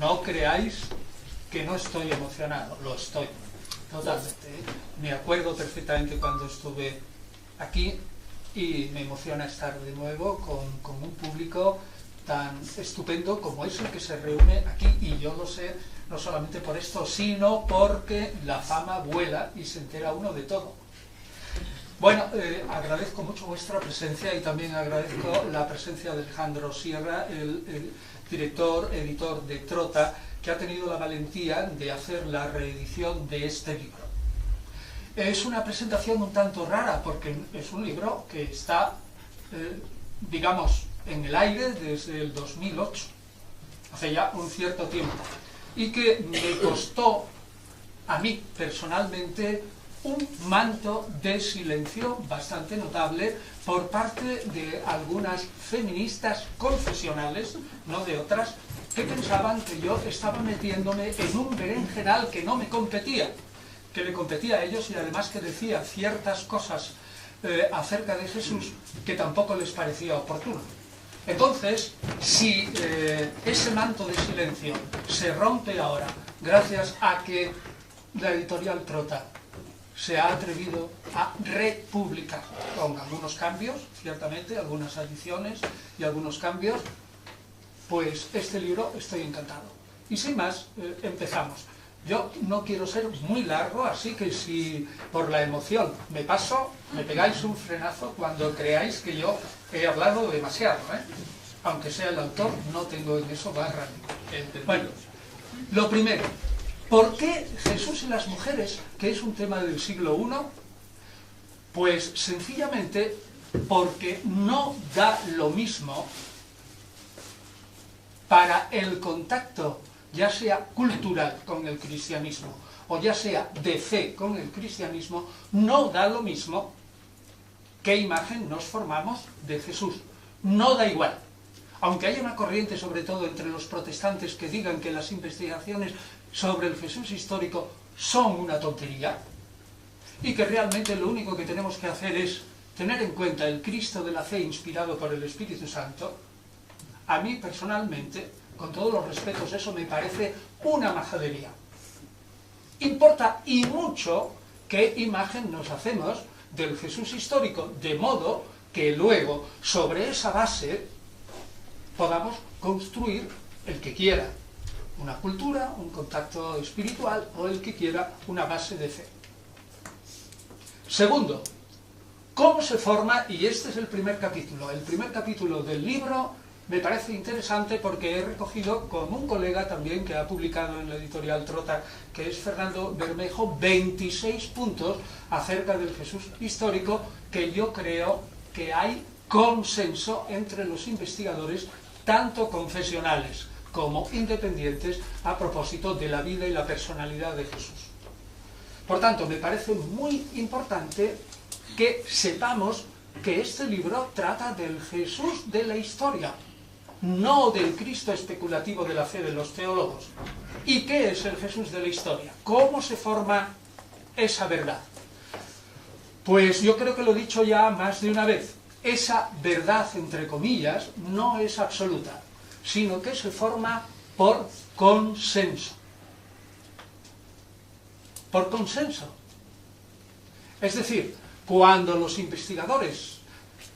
no creáis que no estoy emocionado, lo estoy, totalmente. Me acuerdo perfectamente cuando estuve aquí y me emociona estar de nuevo con un público tan estupendo como es el que se reúne aquí, y yo lo sé no solamente por esto, sino porque la fama vuela y se entera uno de todo. Bueno, agradezco mucho vuestra presencia y también agradezco la presencia de Alejandro Sierra, el director, editor de Trota, que ha tenido la valentía de hacer la reedición de este libro. Es una presentación un tanto rara porque es un libro que está, digamos, en el aire desde el 2008, hace ya un cierto tiempo, y que me costó a mí personalmente un manto de silencio bastante notable por parte de algunas feministas confesionales, no de otras, que pensaban que yo estaba metiéndome en un berenjenal que no me competía, que le competía a ellos, y además que decía ciertas cosas acerca de Jesús que tampoco les parecía oportuno. Entonces, si ese manto de silencio se rompe ahora gracias a que la editorial Trota se ha atrevido a republicar, con algunos cambios, ciertamente, algunas adiciones y algunos cambios, pues este libro estoy encantado. Y sin más, empezamos. Yo no quiero ser muy largo, así que si por la emoción me paso, me pegáis un frenazo cuando creáis que yo he hablado demasiado, ¿eh? Aunque sea el autor, no tengo en eso barra. Bueno, lo primero, ¿por qué Jesús y las mujeres, que es un tema del siglo I? Pues sencillamente porque no da lo mismo para el contacto, ya sea cultural con el cristianismo o ya sea de fe con el cristianismo, no da lo mismo qué imagen nos formamos de Jesús. No da igual. Aunque haya una corriente, sobre todo entre los protestantes, que digan que las investigaciones sobre el Jesús histórico son una tontería y que realmente lo único que tenemos que hacer es tener en cuenta el Cristo de la fe inspirado por el Espíritu Santo, a mí personalmente, con todos los respetos, eso me parece una majadería. Importa y mucho qué imagen nos hacemos del Jesús histórico, de modo que luego, sobre esa base, podamos construir el que quiera una cultura, un contacto espiritual, o el que quiera una base de fe. Segundo, ¿cómo se forma? Y este es el primer capítulo. El primer capítulo del libro me parece interesante porque he recogido con un colega también que ha publicado en la editorial Trota, que es Fernando Bermejo, 26 puntos acerca del Jesús histórico que yo creo que hay consenso entre los investigadores, tanto confesionales como independientes, a propósito de la vida y la personalidad de Jesús. Por tanto, me parece muy importante que sepamos que este libro trata del Jesús de la historia, no del Cristo especulativo de la fe de los teólogos. ¿Y qué es el Jesús de la historia? ¿Cómo se forma esa verdad? Pues yo creo que lo he dicho ya más de una vez. Esa verdad, entre comillas, no es absoluta, sino que se forma por consenso. Por consenso. Es decir, cuando los investigadores,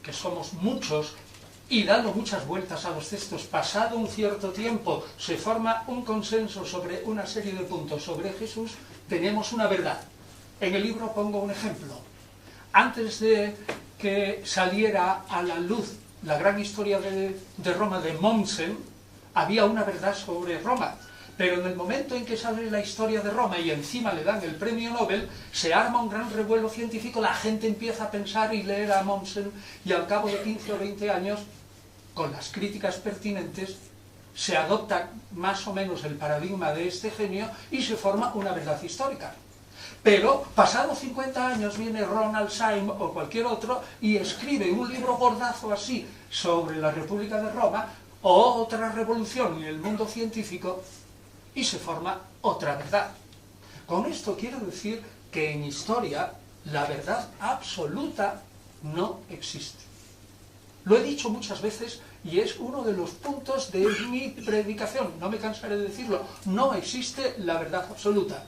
que somos muchos, y dando muchas vueltas a los textos, pasado un cierto tiempo, se forma un consenso sobre una serie de puntos sobre Jesús, tenemos una verdad. En el libro pongo un ejemplo. Antes de que saliera a la luz la gran historia de Roma de Mommsen, había una verdad sobre Roma. Pero en el momento en que sale la historia de Roma y encima le dan el premio Nobel, se arma un gran revuelo científico, la gente empieza a pensar y leer a Mommsen, y al cabo de 15 o 20 años, con las críticas pertinentes, se adopta más o menos el paradigma de este genio y se forma una verdad histórica. Pero, pasados 50 años, viene Ronald Syme o cualquier otro y escribe un libro gordazo así sobre la República de Roma, o otra revolución en el mundo científico, y se forma otra verdad. Con esto quiero decir que en historia la verdad absoluta no existe. Lo he dicho muchas veces y es uno de los puntos de mi predicación. No me cansaré de decirlo. No existe la verdad absoluta.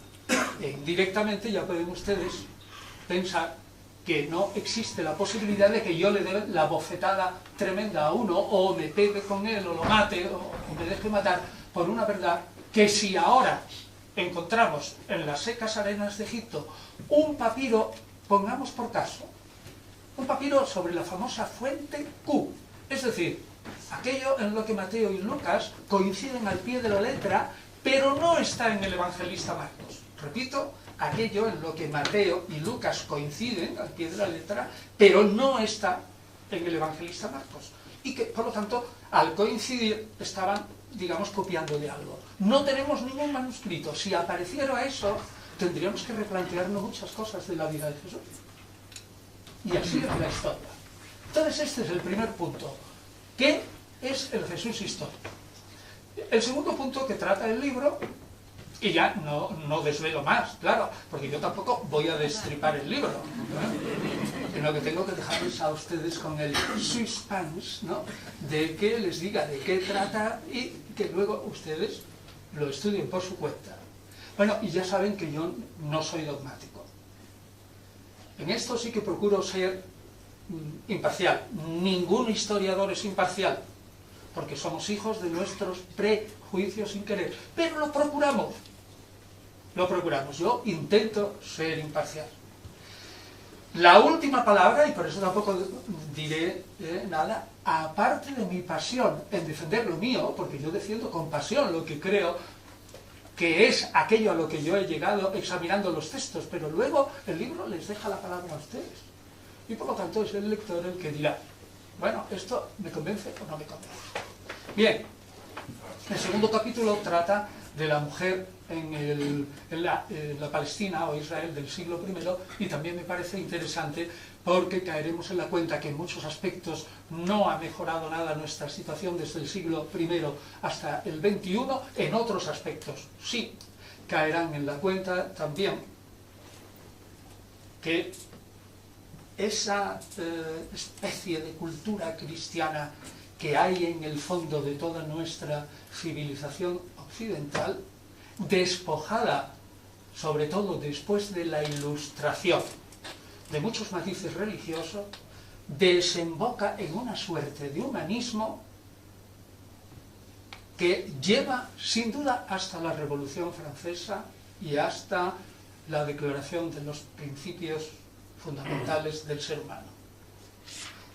Indirectamente ya pueden ustedes pensar que no existe la posibilidad de que yo le dé la bofetada tremenda a uno, o me pegue con él, o lo mate, o me deje matar por una verdad que si ahora encontramos en las secas arenas de Egipto un papiro, pongamos por caso, un papiro sobre la famosa fuente Q, es decir, aquello en lo que Mateo y Lucas coinciden al pie de la letra, pero no está en el evangelista Marcos. Repito, aquello en lo que Mateo y Lucas coinciden al pie de la letra, pero no está en el evangelista Marcos. Y que, por lo tanto, al coincidir, estaban, digamos, copiando de algo. No tenemos ningún manuscrito. Si apareciera eso, tendríamos que replantearnos muchas cosas de la vida de Jesús. Y así es la historia. Entonces, este es el primer punto. ¿Qué es el Jesús histórico? El segundo punto que trata el libro, y ya no desvelo más, claro, porque yo tampoco voy a destripar el libro, ¿no? Sino que tengo que dejarles a ustedes con el suspense, ¿no?, de que les diga de qué trata y que luego ustedes lo estudien por su cuenta. Bueno, y ya saben que yo no soy dogmático. En esto sí que procuro ser imparcial. Ningún historiador es imparcial, porque somos hijos de nuestros prejuicios sin querer, pero lo procuramos. Yo intento ser imparcial. La última palabra, y por eso tampoco diré nada, aparte de mi pasión en defender lo mío, porque yo defiendo con pasión lo que creo que es aquello a lo que yo he llegado examinando los textos, pero luego el libro les deja la palabra a ustedes. Y por lo tanto es el lector el que dirá, bueno, ¿esto me convence o no me convence? Bien, el segundo capítulo trata de la mujer en la Palestina o Israel del siglo I, y también me parece interesante porque caeremos en la cuenta que en muchos aspectos no ha mejorado nada nuestra situación desde el siglo I hasta el XXI, en otros aspectos sí caerán en la cuenta también que esa especie de cultura cristiana que hay en el fondo de toda nuestra civilización occidental, despojada, sobre todo después de la Ilustración, de muchos matices religiosos, desemboca en una suerte de humanismo que lleva, sin duda, hasta la Revolución Francesa y hasta la declaración de los principios fundamentales del ser humano.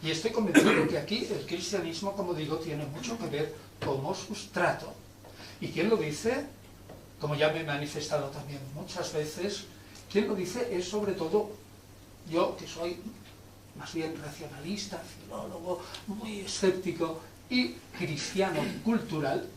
Y estoy convencido que aquí el cristianismo, como digo, tiene mucho que ver como sustrato. ¿Y quién lo dice? Como ya me he manifestado también muchas veces, quien lo dice es sobre todo yo, que soy más bien racionalista, filólogo, muy escéptico y cristiano cultural.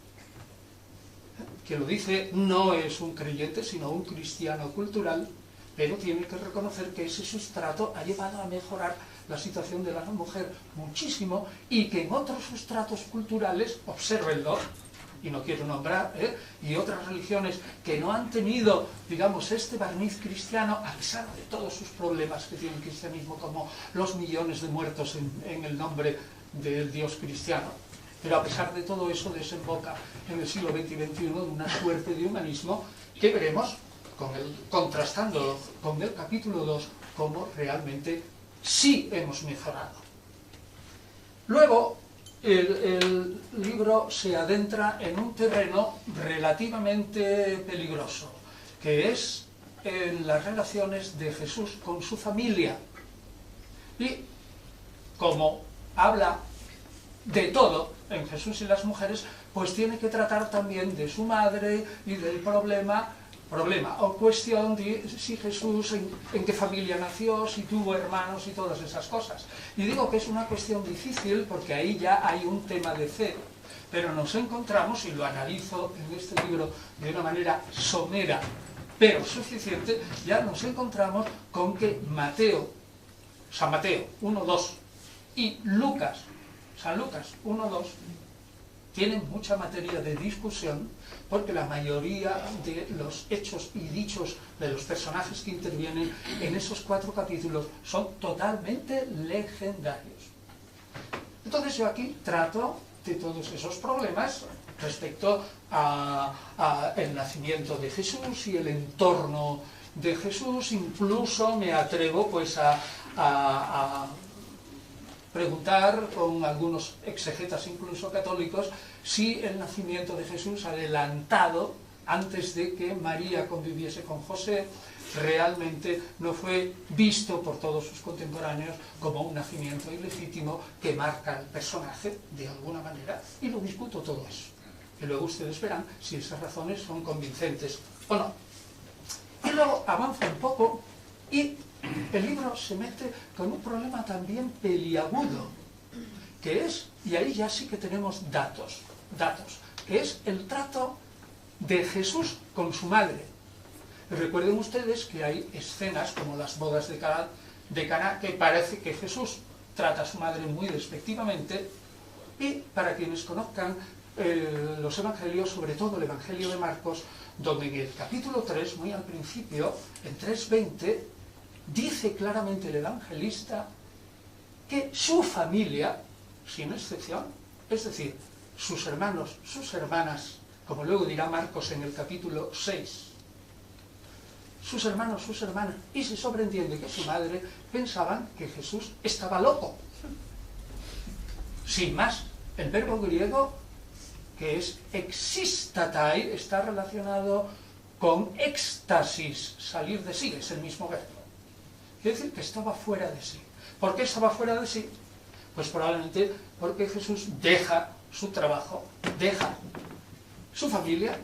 Quien lo dice no es un creyente, sino un cristiano cultural, pero tiene que reconocer que ese sustrato ha llevado a mejorar la situación de la mujer muchísimo, y que en otros sustratos culturales, obsérvenlo, y no quiero nombrar, y otras religiones que no han tenido, digamos, este barniz cristiano, a pesar de todos sus problemas que tiene el cristianismo, como los millones de muertos en el nombre del Dios cristiano, pero a pesar de todo eso desemboca en el siglo XX y XXI en una suerte de humanismo que veremos, contrastándolo con el capítulo 2, cómo realmente sí hemos mejorado. Luego, el libro se adentra en un terreno relativamente peligroso, que es en las relaciones de Jesús con su familia. Y como habla de todo en Jesús y las mujeres, pues tiene que tratar también de su madre y del problema o cuestión de si Jesús, en qué familia nació, si tuvo hermanos y todas esas cosas. Y digo que es una cuestión difícil porque ahí ya hay un tema de fe, pero nos encontramos, y lo analizo en este libro de una manera somera, pero suficiente, ya nos encontramos con que San Mateo 1.2 y San Lucas 1.2, tienen mucha materia de discusión, porque la mayoría de los hechos y dichos de los personajes que intervienen en esos 4 capítulos son totalmente legendarios. Entonces yo aquí trato de todos esos problemas respecto al nacimiento de Jesús y el entorno de Jesús. Incluso me atrevo pues a preguntar con algunos exegetas, incluso católicos, si el nacimiento de Jesús adelantado, antes de que María conviviese con José, realmente no fue visto por todos sus contemporáneos como un nacimiento ilegítimo que marca al personaje de alguna manera, y lo discuto todo eso. Y luego ustedes verán si esas razones son convincentes o no. Y luego avanza un poco y el libro se mete con un problema también peliagudo, que es, y ahí ya sí que tenemos datos, que es el trato de Jesús con su madre. Recuerden ustedes que hay escenas como las bodas de Caná, que parece que Jesús trata a su madre muy despectivamente, y para quienes conozcan los evangelios, sobre todo el evangelio de Marcos, donde en el capítulo 3, muy al principio, en 3:20, dice claramente el evangelista que su familia, sin excepción, es decir, sus hermanos, sus hermanas, como luego dirá Marcos en el capítulo 6, sus hermanos, sus hermanas, y se sobreentiende que su madre, pensaban que Jesús estaba loco. Sin más, el verbo griego, que es existatai, está relacionado con éxtasis, salir de sí, es el mismo verbo. Quiere decir que estaba fuera de sí. ¿Por qué estaba fuera de sí? Pues probablemente porque Jesús deja su trabajo, deja su familia,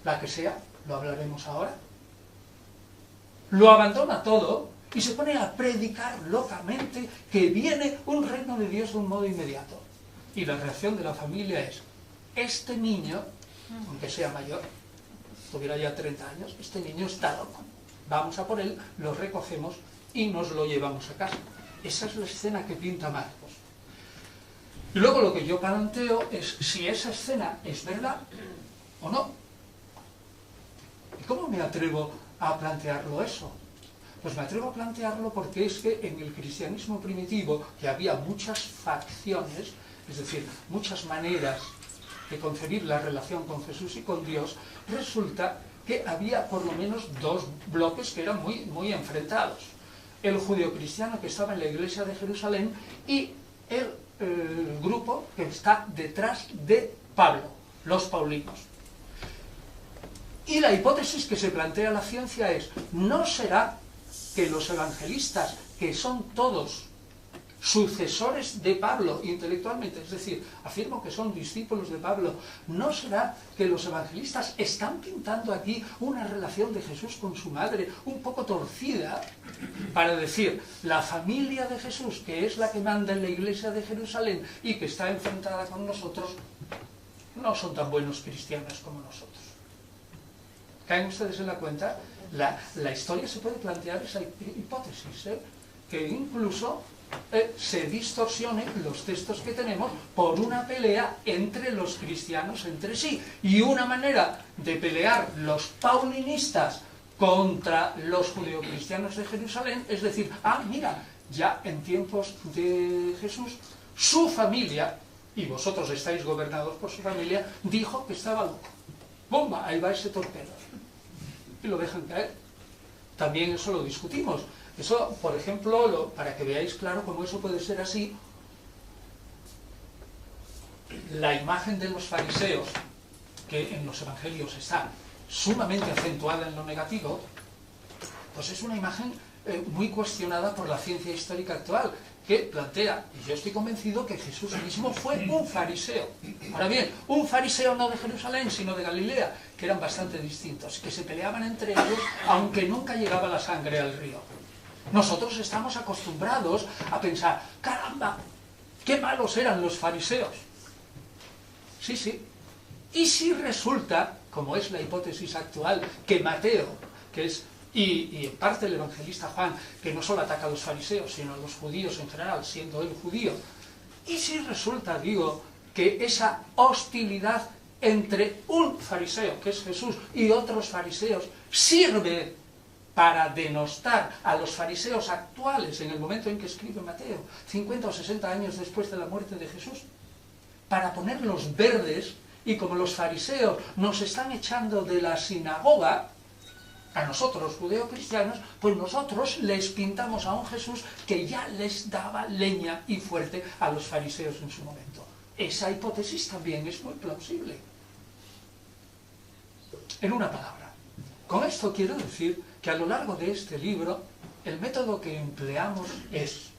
la que sea, lo hablaremos ahora, lo abandona todo y se pone a predicar locamente que viene un reino de Dios de un modo inmediato. Y la reacción de la familia es: este niño, aunque sea mayor, tuviera ya 30 años, este niño está loco, vamos a por él, lo recogemos y nos lo llevamos a casa. Esa es la escena que pinta Marcos. Y luego lo que yo planteo es si esa escena es verdad o no. ¿Y cómo me atrevo a plantearlo eso? Pues me atrevo a plantearlo porque es que en el cristianismo primitivo, que había muchas facciones, es decir, muchas maneras de concebir la relación con Jesús y con Dios, resulta que había por lo menos dos bloques que eran muy enfrentados. El judeocristiano que estaba en la iglesia de Jerusalén y el grupo que está detrás de Pablo, los paulinos. Y la hipótesis que se plantea la ciencia es: ¿no será que los evangelistas, que son todos sucesores de Pablo intelectualmente, es decir, afirmo que son discípulos de Pablo, ¿no será que los evangelistas están pintando aquí una relación de Jesús con su madre un poco torcida para decir, la familia de Jesús, que es la que manda en la iglesia de Jerusalén y que está enfrentada con nosotros, no son tan buenos cristianos como nosotros? ¿Caen ustedes en la cuenta? La historia se puede plantear esa hipótesis, que incluso se distorsionen los textos que tenemos por una pelea entre los cristianos entre sí. Y una manera de pelear los paulinistas contra los judeocristianos de Jerusalén es decir, mira, ya en tiempos de Jesús, su familia, y vosotros estáis gobernados por su familia, dijo que estaba loco. ¡Bomba! Ahí va ese torpedo. Y lo dejan caer. También eso lo discutimos. Eso, por ejemplo, para que veáis claro cómo eso puede ser así, la imagen de los fariseos, que en los evangelios está sumamente acentuada en lo negativo, pues es una imagen muy cuestionada por la ciencia histórica actual, que plantea, y yo estoy convencido que Jesús mismo fue un fariseo. Ahora bien, un fariseo no de Jerusalén, sino de Galilea, que eran bastante distintos, que se peleaban entre ellos, aunque nunca llegaba la sangre al río. Nosotros estamos acostumbrados a pensar, caramba, qué malos eran los fariseos. Sí, sí. Y si resulta, como es la hipótesis actual, que Mateo, que es, y en parte el evangelista Juan, que no solo ataca a los fariseos, sino a los judíos en general, siendo él judío, y si resulta, digo, que esa hostilidad entre un fariseo, que es Jesús, y otros fariseos, sirve para denostar a los fariseos actuales en el momento en que escribe Mateo, 50 o 60 años después de la muerte de Jesús, para ponerlos verdes, y como los fariseos nos están echando de la sinagoga, a nosotros judeocristianos, pues nosotros les pintamos a un Jesús que ya les daba leña y fuerte a los fariseos en su momento. Esa hipótesis también es muy plausible. En una palabra, con esto quiero decir que a lo largo de este libro, el método que empleamos es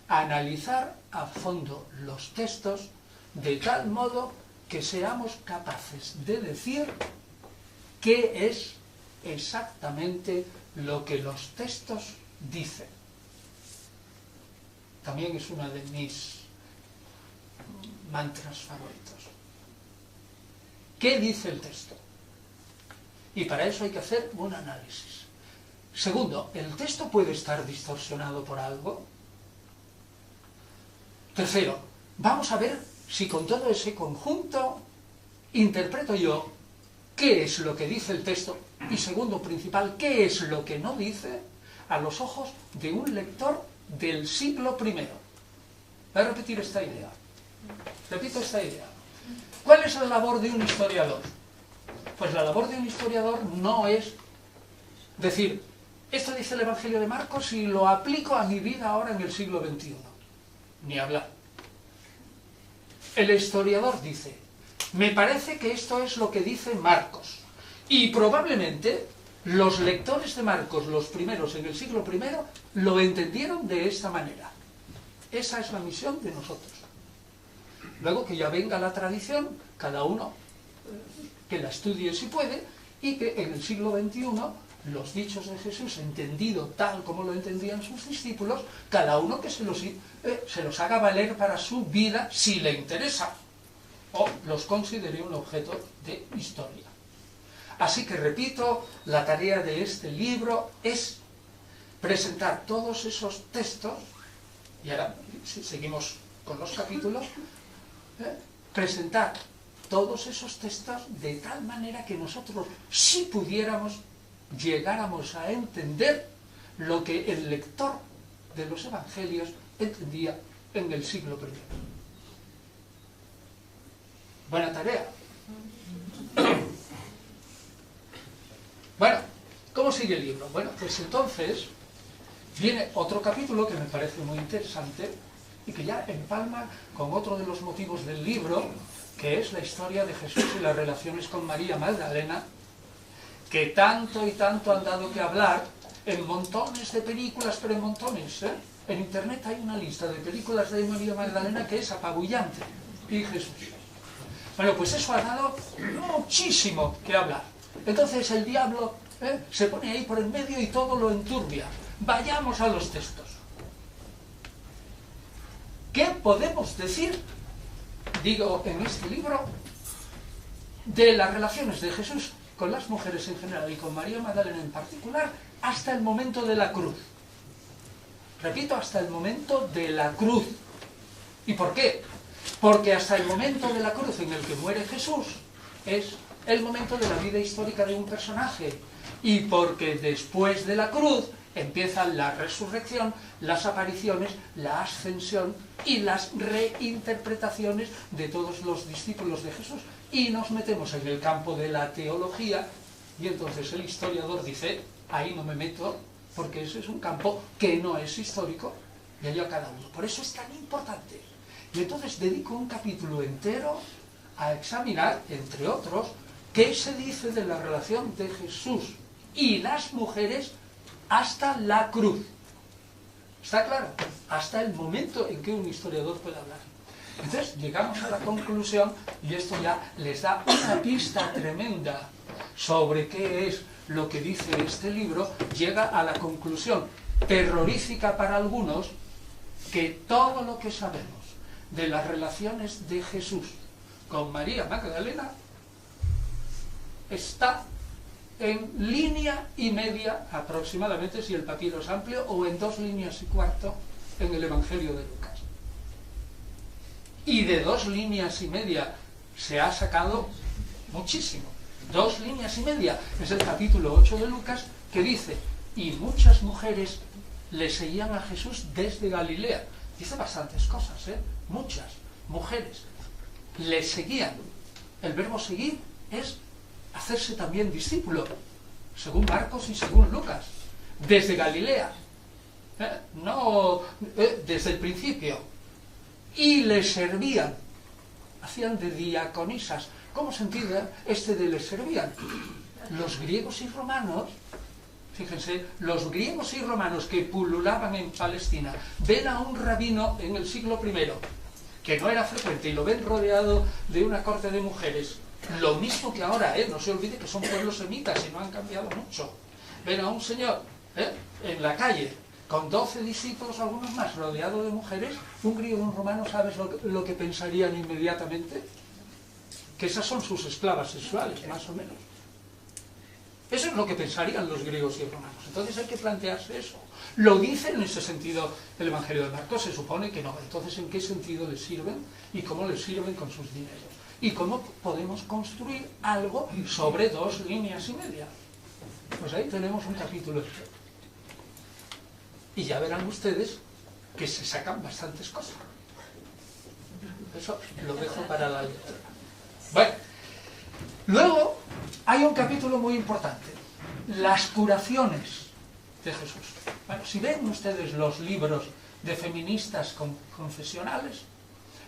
analizar a fondo los textos de tal modo que seamos capaces de decir qué es exactamente lo que los textos dicen. También es uno de mis mantras favoritos. ¿Qué dice el texto? Y para eso hay que hacer un análisis. Segundo, ¿el texto puede estar distorsionado por algo? Tercero, vamos a ver si con todo ese conjunto interpreto yo qué es lo que dice el texto y segundo principal, qué es lo que no dice a los ojos de un lector del siglo I. Voy a repetir esta idea. Repito esta idea. ¿Cuál es la labor de un historiador? Pues la labor de un historiador no es decir, esto dice el Evangelio de Marcos y lo aplico a mi vida ahora en el siglo XXI. Ni hablar. El historiador dice, me parece que esto es lo que dice Marcos. Y probablemente los lectores de Marcos, los primeros en el siglo I, lo entendieron de esta manera. Esa es la misión de nosotros. Luego que ya venga la tradición, cada uno que la estudie si puede, y que en el siglo XXI los dichos de Jesús, entendido tal como lo entendían sus discípulos, cada uno que se los haga valer para su vida si le interesa, o los considere un objeto de historia. Así que repito, la tarea de este libro es presentar todos esos textos, y ahora seguimos con los capítulos, presentar todos esos textos de tal manera que nosotros, si pudiéramos, llegáramos a entender lo que el lector de los evangelios entendía en el siglo I. Buena tarea. Bueno, ¿cómo sigue el libro? Bueno, pues entonces viene otro capítulo que me parece muy interesante y que ya empalma con otro de los motivos del libro, que es la historia de Jesús y las relaciones con María Magdalena, que tanto y tanto han dado que hablar en montones de películas, pero en montones, ¿eh? En internet hay una lista de películas de María Magdalena que es apabullante. Y Jesús. Bueno, pues eso ha dado muchísimo que hablar. Entonces el diablo se pone ahí por en medio y todo lo enturbia. Vayamos a los textos. ¿Qué podemos decir, digo, en este libro, de las relaciones de Jesús con las mujeres en general y con María Magdalena en particular, hasta el momento de la cruz? Repito, hasta el momento de la cruz. ¿Y por qué? Porque hasta el momento de la cruz en el que muere Jesús es el momento de la vida histórica de un personaje. Y porque después de la cruz empieza la resurrección, las apariciones, la ascensión y las reinterpretaciones de todos los discípulos de Jesús. Y nos metemos en el campo de la teología y entonces el historiador dice, ahí no me meto porque ese es un campo que no es histórico y allá cada uno. Por eso es tan importante. Y entonces dedico un capítulo entero a examinar, entre otros, qué se dice de la relación de Jesús y las mujeres hasta la cruz. ¿Está claro? Hasta el momento en que un historiador puede hablar. Entonces llegamos a la conclusión, y esto ya les da una pista tremenda sobre qué es lo que dice este libro, llega a la conclusión terrorífica para algunos que todo lo que sabemos de las relaciones de Jesús con María Magdalena está en línea y media aproximadamente, si el papiro es amplio, o en 2 líneas y cuarto en el Evangelio de Lucas. Y de 2 líneas y media se ha sacado muchísimo. 2 líneas y media es el capítulo 8 de Lucas, que dice, y muchas mujeres le seguían a Jesús desde Galilea. Dice bastantes cosas, muchas mujeres le seguían. El verbo seguir es hacerse también discípulo, según Marcos y según Lucas, desde Galilea, no desde el principio, y le servían, hacían de diaconisas. ¿Cómo se entiende este de les servían? Los griegos y romanos, fíjense, los griegos y romanos que pululaban en Palestina ven a un rabino en el siglo I, que no era frecuente, y lo ven rodeado de una corte de mujeres. Lo mismo que ahora, no se olvide que son pueblos semitas y no han cambiado mucho. Ven a un señor en la calle con 12 discípulos, algunos más, rodeado de mujeres. Un griego y un romano, ¿sabes lo que pensarían inmediatamente? Que esas son sus esclavas sexuales, más o menos. Eso es lo que pensarían los griegos y romanos. Entonces hay que plantearse eso. ¿Lo dice en ese sentido el Evangelio de Marcos? Se supone que no. Entonces, ¿en qué sentido les sirven y cómo les sirven con sus dineros? ¿Y cómo podemos construir algo sobre 2 líneas y media? Pues ahí tenemos un capítulo entero. Y ya verán ustedes que se sacan bastantes cosas. Eso lo dejo para la lectura. Bueno, luego hay un capítulo muy importante, las curaciones de Jesús. Bueno, si ven ustedes los libros de feministas confesionales,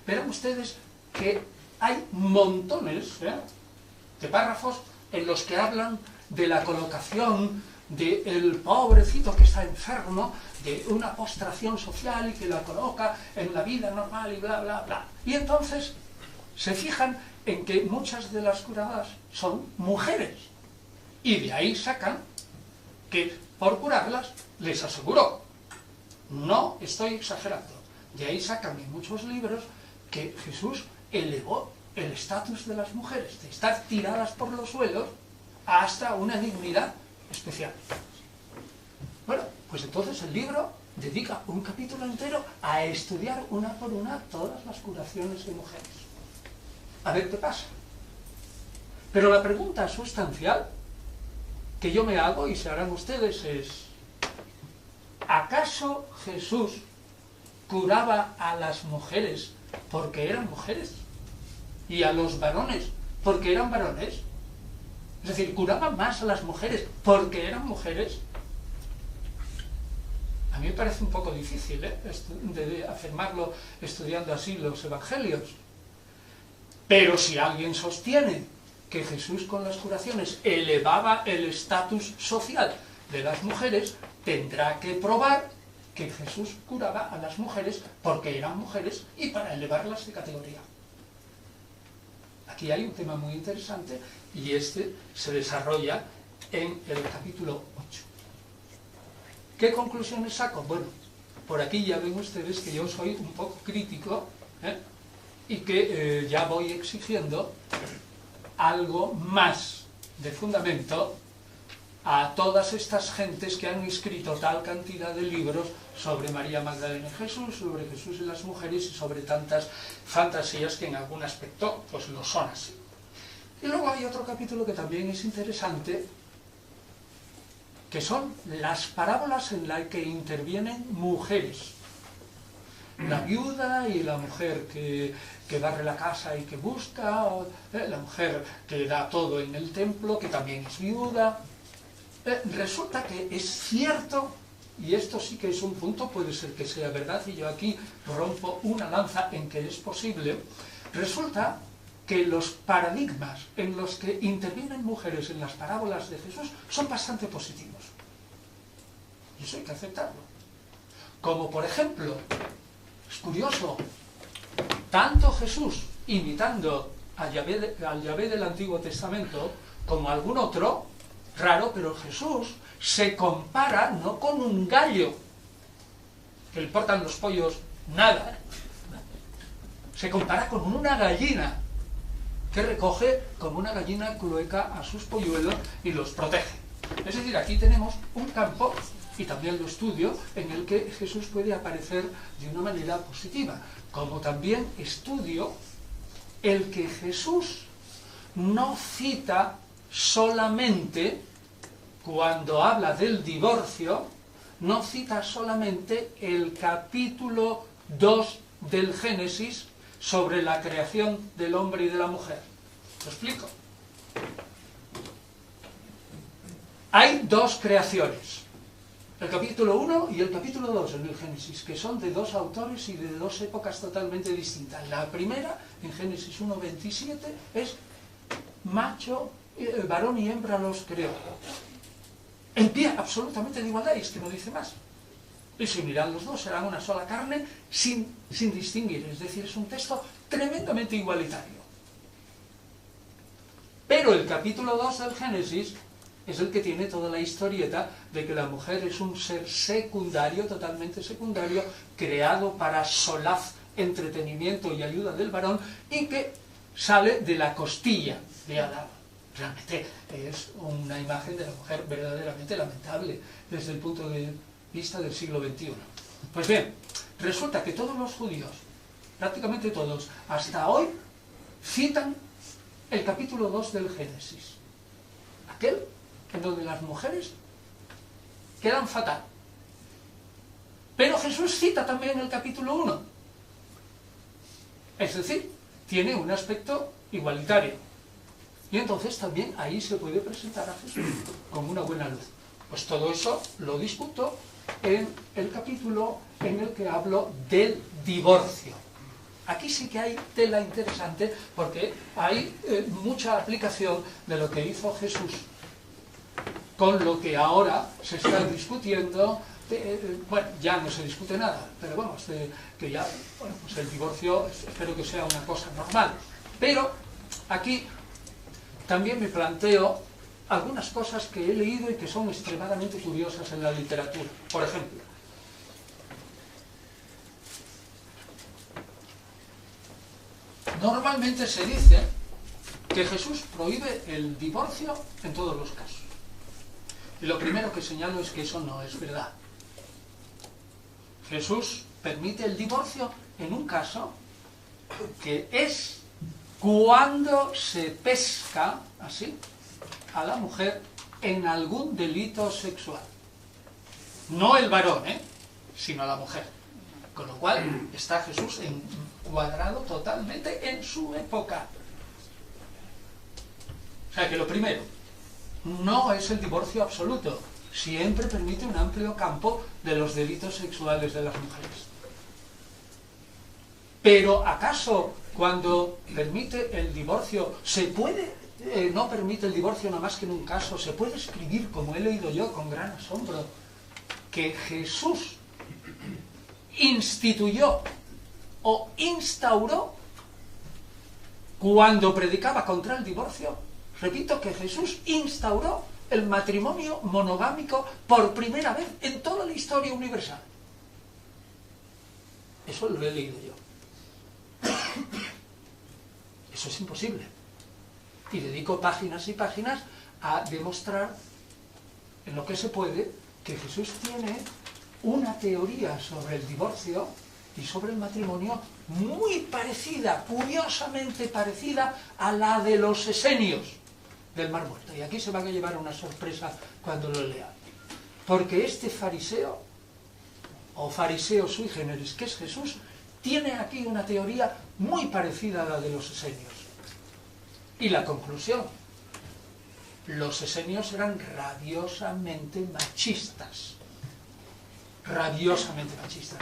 verán ustedes que hay montones de párrafos en los que hablan de la colocación del pobrecito que está enfermo, de una postración social y que la coloca en la vida normal y bla, bla, bla. Y entonces se fijan en que muchas de las curadas son mujeres. Y de ahí sacan que por curarlas les aseguró. No estoy exagerando. De ahí sacan en muchos libros que Jesús elevó el estatus de las mujeres, de estar tiradas por los suelos hasta una dignidad especial. Bueno, pues entonces el libro dedica un capítulo entero a estudiar una por una todas las curaciones de mujeres. A ver qué pasa. Pero la pregunta sustancial que yo me hago y se harán ustedes es: ¿acaso Jesús curaba a las mujeres porque eran mujeres? ¿Y a los varones porque eran varones? Es decir, ¿curaba más a las mujeres porque eran mujeres? A mí me parece un poco difícil de afirmarlo estudiando así los evangelios. Pero si alguien sostiene que Jesús con las curaciones elevaba el estatus social de las mujeres, tendrá que probar que Jesús curaba a las mujeres porque eran mujeres y para elevarlas de categoría. Aquí hay un tema muy interesante y este se desarrolla en el capítulo 8. ¿Qué conclusiones saco? Bueno, por aquí ya ven ustedes que yo soy un poco crítico y que ya voy exigiendo algo más de fundamento a todas estas gentes que han escrito tal cantidad de libros sobre María Magdalena y Jesús, sobre Jesús y las mujeres y sobre tantas fantasías que en algún aspecto pues lo son así. Y luego hay otro capítulo que también es interesante, que son las parábolas en las que intervienen mujeres. La viuda y la mujer que barre la casa y que busca, la mujer que da todo en el templo, que también es viuda. Resulta que es cierto, y esto sí que es un punto, puede ser que sea verdad, y yo aquí rompo una lanza en que es posible, resulta que los paradigmas en los que intervienen mujeres en las parábolas de Jesús son bastante positivos. Y eso hay que aceptarlo. Como por ejemplo, es curioso, tanto Jesús imitando al Yahvé del Antiguo Testamento como algún otro, raro, pero Jesús se compara no con un gallo, que le importan los pollos nada, se compara con una gallina, que recoge como una gallina clueca a sus polluelos y los protege. Es decir, aquí tenemos un campo, y también lo estudio, en el que Jesús puede aparecer de una manera positiva, como también estudio el que Jesús no cita solamente cuando habla del divorcio, no cita solamente el capítulo 2 del Génesis sobre la creación del hombre y de la mujer. ¿Lo explico? Hay dos creaciones, el capítulo 1 y el capítulo 2 en el Génesis, que son de dos autores y de dos épocas totalmente distintas. La primera, en Génesis 1:27, es macho, varón y hembra los creó. En pie absolutamente de igualdad, y es que no dice más. Y se unirán los dos, serán una sola carne, sin distinguir. Es decir, es un texto tremendamente igualitario. Pero el capítulo 2 del Génesis es el que tiene toda la historieta de que la mujer es un ser secundario, totalmente secundario, creado para solaz, entretenimiento y ayuda del varón, y que sale de la costilla de Adán. Realmente es una imagen de la mujer verdaderamente lamentable desde el punto de vista del siglo XXI. Pues bien, resulta que todos los judíos, prácticamente todos, hasta hoy, citan el capítulo 2 del Génesis. Aquel en donde las mujeres quedan fatal. Pero Jesús cita también el capítulo 1. Es decir, tiene un aspecto igualitario. Y entonces también ahí se puede presentar a Jesús como una buena luz. Pues todo eso lo discuto en el capítulo en el que hablo del divorcio. Aquí sí que hay tela interesante porque hay mucha aplicación de lo que hizo Jesús con lo que ahora se está discutiendo. Bueno, ya no se discute nada, pero vamos, que ya, bueno, pues el divorcio espero que sea una cosa normal. Pero aquí también me planteo algunas cosas que he leído y que son extremadamente curiosas en la literatura. Por ejemplo, normalmente se dice que Jesús prohíbe el divorcio en todos los casos. Y lo primero que señalo es que eso no es verdad. Jesús permite el divorcio en un caso que es cuando se pesca, así, a la mujer en algún delito sexual. No el varón, sino la mujer. Con lo cual está Jesús encuadrado totalmente en su época. O sea que lo primero, no es el divorcio absoluto. Siempre permite un amplio campo de los delitos sexuales de las mujeres. Pero ¿acaso cuando permite el divorcio se puede, no permite el divorcio nada más que en un caso, se puede escribir, como he leído yo con gran asombro, que Jesús instituyó o instauró cuando predicaba contra el divorcio? Repito que Jesús instauró el matrimonio monogámico por primera vez en toda la historia universal. Eso lo he leído yo. Eso es imposible. Y dedico páginas y páginas a demostrar en lo que se puede que Jesús tiene una teoría sobre el divorcio y sobre el matrimonio muy parecida, curiosamente parecida a la de los esenios del Mar Muerto. Y aquí se van a llevar una sorpresa cuando lo lean. Porque este fariseo, o fariseo sui generis, que es Jesús, tiene aquí una teoría muy parecida a la de los esenios. Y la conclusión: los esenios eran rabiosamente machistas. Rabiosamente machistas.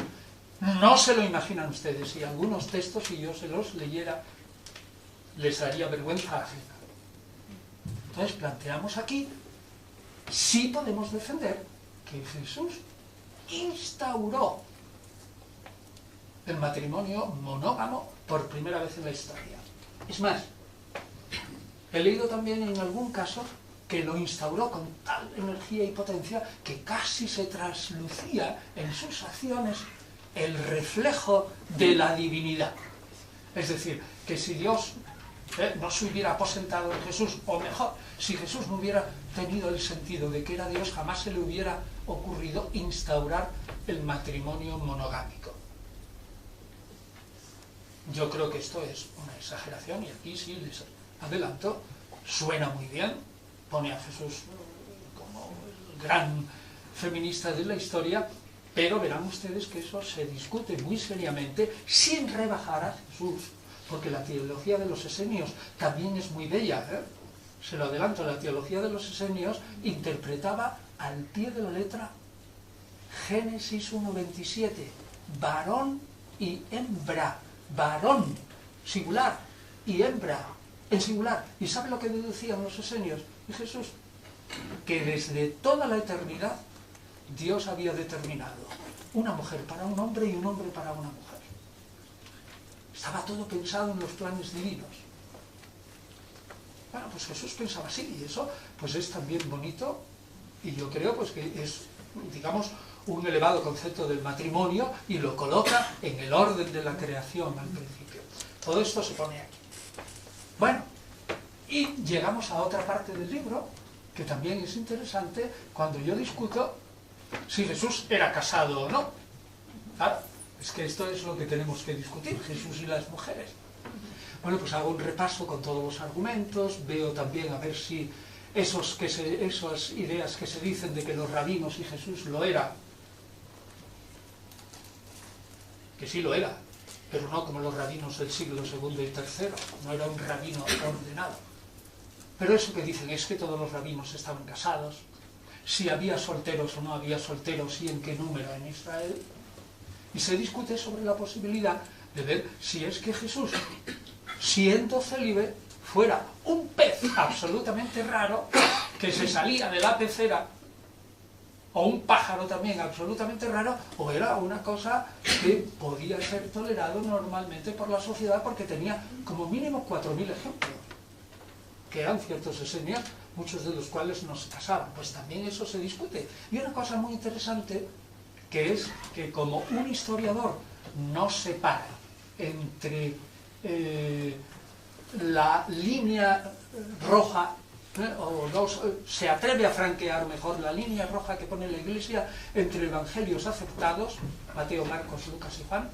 No se lo imaginan ustedes, y algunos textos, si yo se los leyera, les daría vergüenza ajena. Entonces planteamos aquí, sí podemos defender que Jesús instauró el matrimonio monógamo por primera vez en la historia. Es más, he leído también en algún caso que lo instauró con tal energía y potencia que casi se traslucía en sus acciones el reflejo de la divinidad. Es decir, que si Dios no se hubiera aposentado en Jesús, o mejor, si Jesús no hubiera tenido el sentido de que era Dios, jamás se le hubiera ocurrido instaurar el matrimonio monogámico. Yo creo que esto es una exageración, y aquí sí les adelanto, suena muy bien, pone a Jesús como gran feminista de la historia, pero verán ustedes que eso se discute muy seriamente sin rebajar a Jesús, porque la teología de los esenios también es muy bella, ¿eh? Se lo adelanto, la teología de los esenios interpretaba al pie de la letra Génesis 1:27, varón y hembra, varón, singular, y hembra, en singular. ¿Y sabe lo que deducían los esenios y Jesús? Que desde toda la eternidad Dios había determinado una mujer para un hombre y un hombre para una mujer. Estaba todo pensado en los planes divinos. Bueno, pues Jesús pensaba así, y eso pues es también bonito, y yo creo pues que es, digamos, un elevado concepto del matrimonio, y lo coloca en el orden de la creación al principio. Todo esto se pone aquí. Bueno, y llegamos a otra parte del libro, que también es interesante, cuando yo discuto si Jesús era casado o no. Claro, es que esto es lo que tenemos que discutir, Jesús y las mujeres. Bueno, pues hago un repaso con todos los argumentos, veo también a ver si esas ideas que se dicen de que los rabinos y Jesús lo eran, que sí lo era, pero no como los rabinos del siglo II y III, no era un rabino ordenado. Pero eso que dicen es que todos los rabinos estaban casados, si había solteros o no había solteros y en qué número en Israel, y se discute sobre la posibilidad de ver si es que Jesús, siendo célibe, fuera un pez absolutamente raro que se salía de la pecera, o un pájaro también absolutamente raro, o era una cosa que podía ser tolerado normalmente por la sociedad porque tenía como mínimo 4.000 ejemplos, que eran ciertos esenios, muchos de los cuales no se casaban. Pues también eso se discute. Y una cosa muy interesante, que es que como un historiador no separa entre la línea roja, o no, se atreve a franquear mejor la línea roja que pone la Iglesia entre evangelios aceptados, Mateo, Marcos, Lucas y Juan,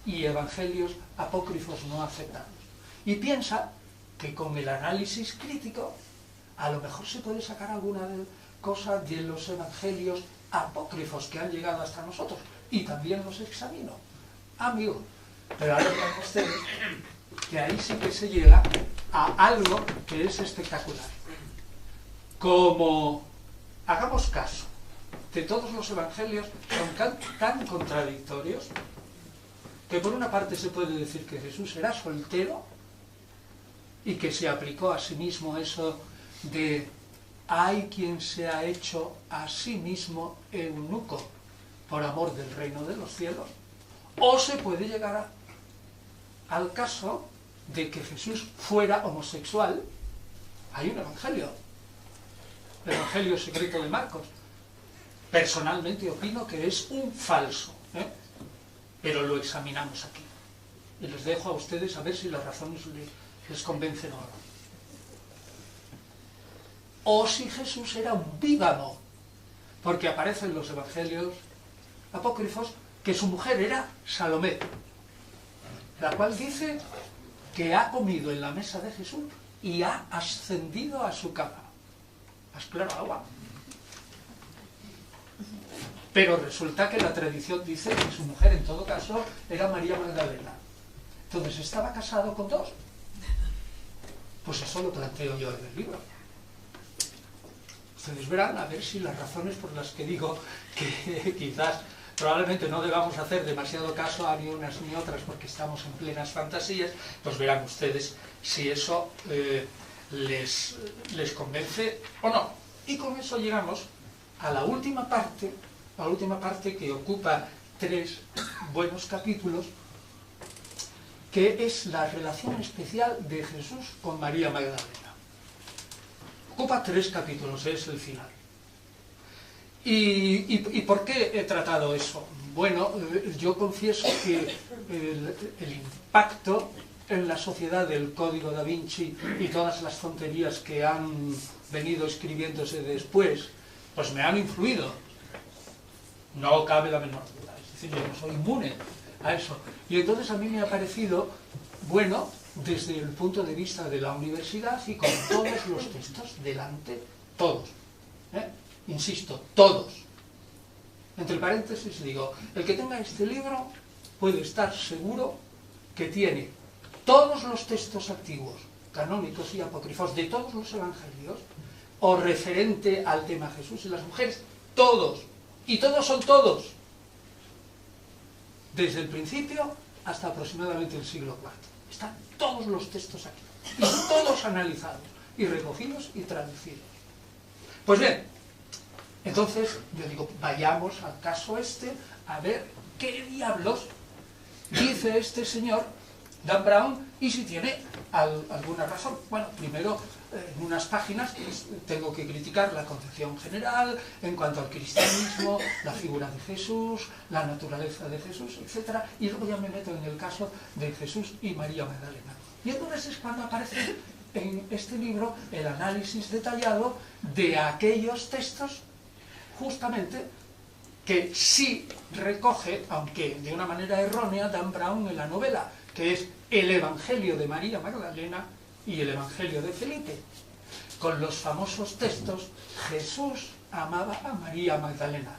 y evangelios apócrifos no aceptados. Y piensa que con el análisis crítico a lo mejor se puede sacar alguna cosa de los evangelios apócrifos que han llegado hasta nosotros, y también los examino, amigo. Pero ahora vean ustedes que ahí sí que se llega a algo que es espectacular. Como hagamos caso de todos los evangelios, son tan contradictorios que por una parte se puede decir que Jesús era soltero y que se aplicó a sí mismo eso de hay quien se ha hecho a sí mismo eunuco por amor del reino de los cielos, o se puede llegar al caso de que Jesús fuera homosexual. Hay un evangelio, el evangelio secreto de Marcos. Personalmente opino que es un falso, pero lo examinamos aquí y les dejo a ustedes a ver si las razones les convencen o no. O si Jesús era un bígamo, porque aparece en los evangelios apócrifos que su mujer era Salomé, la cual dice que ha comido en la mesa de Jesús y ha ascendido a su cama. Claro, agua. Pero resulta que la tradición dice que su mujer, en todo caso, era María Magdalena. Entonces, ¿estaba casado con dos? Pues eso lo planteo yo en el libro. Ustedes verán a ver si las razones por las que digo que quizás probablemente no debamos hacer demasiado caso a ni unas ni otras porque estamos en plenas fantasías, pues verán ustedes si eso les convence o no. Y con eso llegamos a la última parte que ocupa 3 buenos capítulos, que es la relación especial de Jesús con María Magdalena. Ocupa 3 capítulos, es el final. ¿Y por qué he tratado eso? Bueno, yo confieso que el impacto en la sociedad del Código da Vinci y todas las tonterías que han venido escribiéndose después, pues me han influido. No cabe la menor duda. Es decir, yo no soy inmune a eso. Y entonces a mí me ha parecido, bueno, desde el punto de vista de la universidad y con todos los textos delante, todos, insisto, todos. Entre paréntesis digo, el que tenga este libro puede estar seguro que tiene todos los textos antiguos, canónicos y apócrifos de todos los evangelios, o referente al tema Jesús y las mujeres, todos, y todos son todos, desde el principio hasta aproximadamente el siglo IV. Están todos los textos aquí, y todos analizados, y recogidos y traducidos. Pues bien, entonces yo digo, vayamos al caso este, a ver qué diablos dice este señor Dan Brown y si tiene alguna razón. Bueno, primero, en unas páginas tengo que criticar la concepción general en cuanto al cristianismo, la figura de Jesús, la naturaleza de Jesús, etc. Y luego ya me meto en el caso de Jesús y María Magdalena. Y entonces es cuando aparece en este libro el análisis detallado de aquellos textos, justamente, que sí recoge, aunque de una manera errónea, Dan Brown en la novela, que es el Evangelio de María Magdalena y el Evangelio de Felipe, con los famosos textos: Jesús amaba a María Magdalena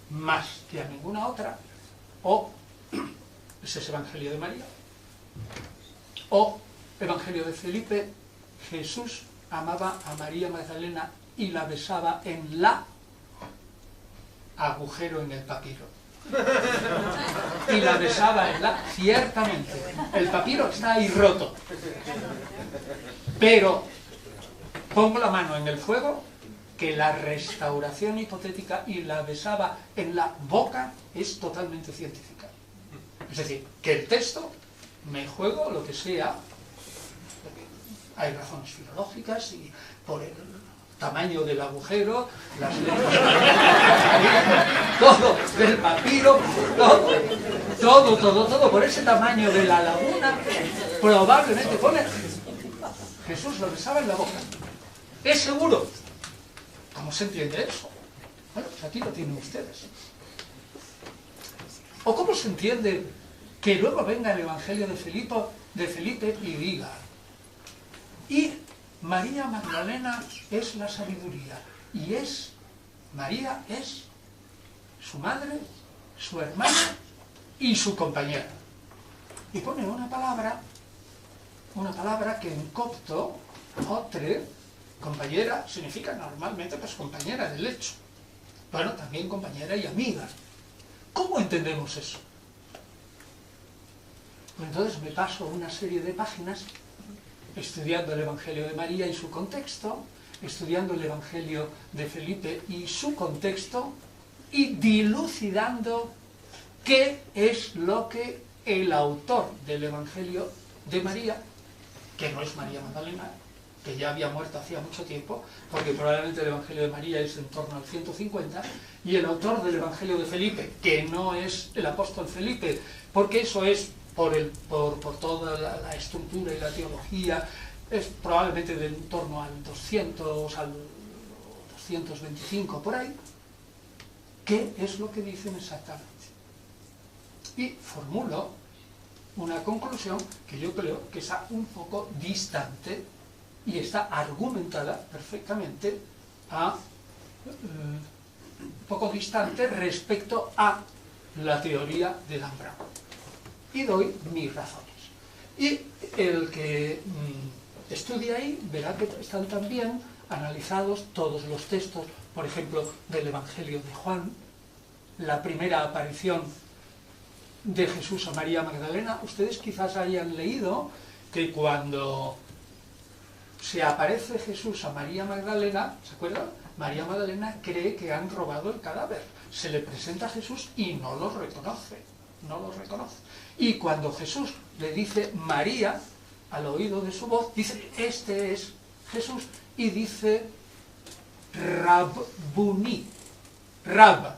más que a ninguna otra, o ese es Evangelio de María, o Evangelio de Felipe: Jesús amaba a María Magdalena y la besaba en la agujero en el papiro. Y la besaba en la... Ciertamente, el papiro está ahí roto. Pero pongo la mano en el fuego que la restauración hipotética y la besaba en la boca es totalmente científica. Es decir, que el texto, me juego lo que sea, hay razones filológicas y por el tamaño del agujero, las letras, todo, del papiro, todo, por ese tamaño de la laguna, probablemente pone Jesús lo besaba en la boca. Es seguro. ¿Cómo se entiende eso? Bueno, pues aquí lo tienen ustedes. ¿O cómo se entiende que luego venga el Evangelio de Felipe y diga: y María Magdalena es la sabiduría, y María es su madre, su hermana y su compañera? Y pone una palabra que en copto, otre, compañera, significa normalmente pues compañera de lecho. Bueno, también compañera y amiga. ¿Cómo entendemos eso? Pues entonces me paso una serie de páginas estudiando el Evangelio de María y su contexto, estudiando el Evangelio de Felipe y su contexto, y dilucidando qué es lo que el autor del Evangelio de María, que no es María Magdalena, que ya había muerto hacía mucho tiempo, porque probablemente el Evangelio de María es en torno al 150, y el autor del Evangelio de Felipe, que no es el apóstol Felipe, porque eso es por toda la estructura y la teología, es probablemente de en torno al 200, al 225, por ahí. ¿Qué es lo que dicen exactamente? Y formulo una conclusión que yo creo que está un poco distante y está argumentada perfectamente un poco distante respecto a la teoría de Dan Brown. Y doy mis razones. Y el que estudia ahí verá que están también analizados todos los textos, por ejemplo, del Evangelio de Juan, la primera aparición de Jesús a María Magdalena. Ustedes quizás hayan leído que cuando se aparece Jesús a María Magdalena, ¿se acuerdan? María Magdalena cree que han robado el cadáver. Se le presenta a Jesús y no lo reconoce. Y cuando Jesús le dice María, al oído de su voz, dice: este es Jesús, y dice Rabbuni, Rab.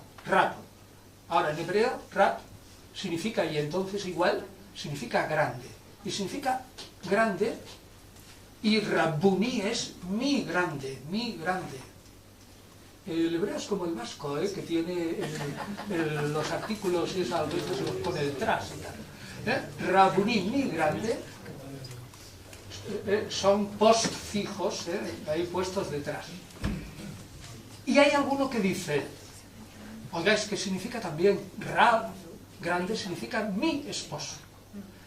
Ahora en hebreo, Rab significa, y entonces igual, significa grande. Y significa grande, y Rabbuni es mi grande. El hebreo es como el vasco, que tiene los artículos y eso a veces se los pone detrás. Rabbuni, mi grande, son postfijos, ahí puestos detrás. Y hay alguno que dice, oiga, es que significa también Rab, grande, significa mi esposo.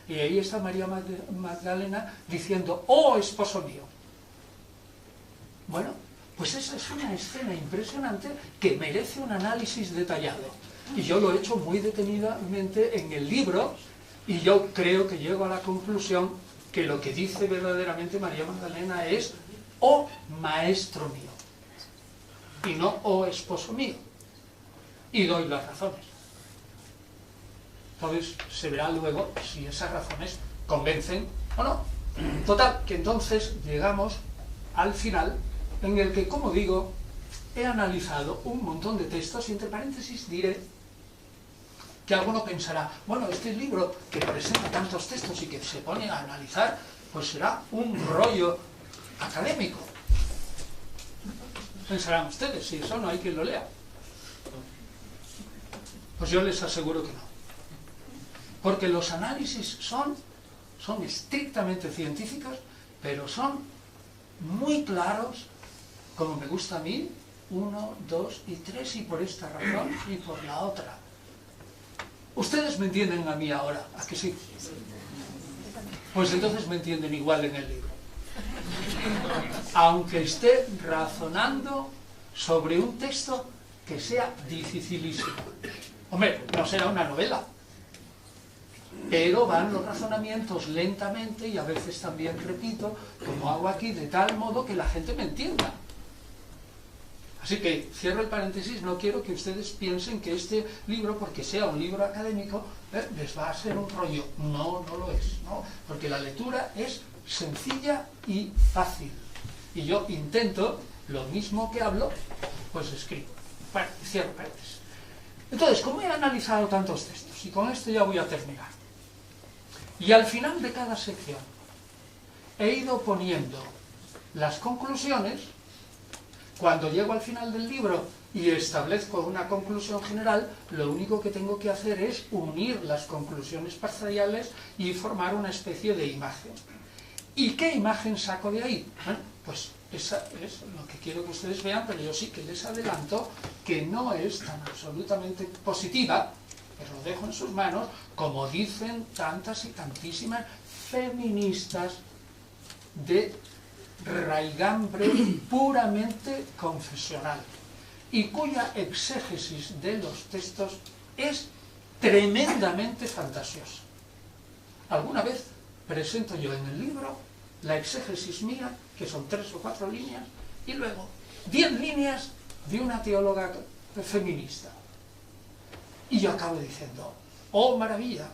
Y ahí está María Magdalena diciendo, oh esposo mío. Bueno, pues esa es una escena impresionante que merece un análisis detallado. Y yo lo he hecho muy detenidamente en el libro, y yo creo que llego a la conclusión que lo que dice verdaderamente María Magdalena es, oh maestro mío, y no oh esposo mío. Y doy las razones. Entonces se verá luego si esas razones convencen o no. Total, que entonces llegamos al final, en el que, como digo, he analizado un montón de textos, y entre paréntesis diré que alguno pensará, bueno, este libro que presenta tantos textos y que se pone a analizar, pues será un rollo académico. Pensarán ustedes, si eso no hay quien lo lea. Pues yo les aseguro que no. Porque los análisis son estrictamente científicos, pero son muy claros, como me gusta a mí, 1, 2 y 3, y por esta razón y por la otra. Ustedes me entienden a mí ahora, ¿a que sí? Pues entonces me entienden igual en el libro. Aunque esté razonando sobre un texto que sea dificilísimo. Hombre, no será una novela, pero van los razonamientos lentamente, y a veces también repito, como hago aquí, de tal modo que la gente me entienda. Así que cierro el paréntesis, no quiero que ustedes piensen que este libro, porque sea un libro académico, les va a ser un rollo. No, no lo es, ¿no? Porque la lectura es sencilla y fácil. Y yo intento, lo mismo que hablo, pues escribo. Bueno, cierro paréntesis. Entonces, como he analizado tantos textos, y con esto ya voy a terminar, y al final de cada sección he ido poniendo las conclusiones. Cuando llego al final del libro y establezco una conclusión general, lo único que tengo que hacer es unir las conclusiones parciales y formar una especie de imagen. ¿Y qué imagen saco de ahí? Bueno, pues esa es lo que quiero que ustedes vean, pero yo sí que les adelanto que no es tan absolutamente positiva, pero lo dejo en sus manos, como dicen tantas y tantísimas feministas de raigambre puramente confesional, y cuya exégesis de los textos es tremendamente fantasiosa. Alguna vez presento yo en el libro la exégesis mía, que son 3 o 4 líneas, y luego 10 líneas de una teóloga feminista. Y yo acabo diciendo, oh maravilla,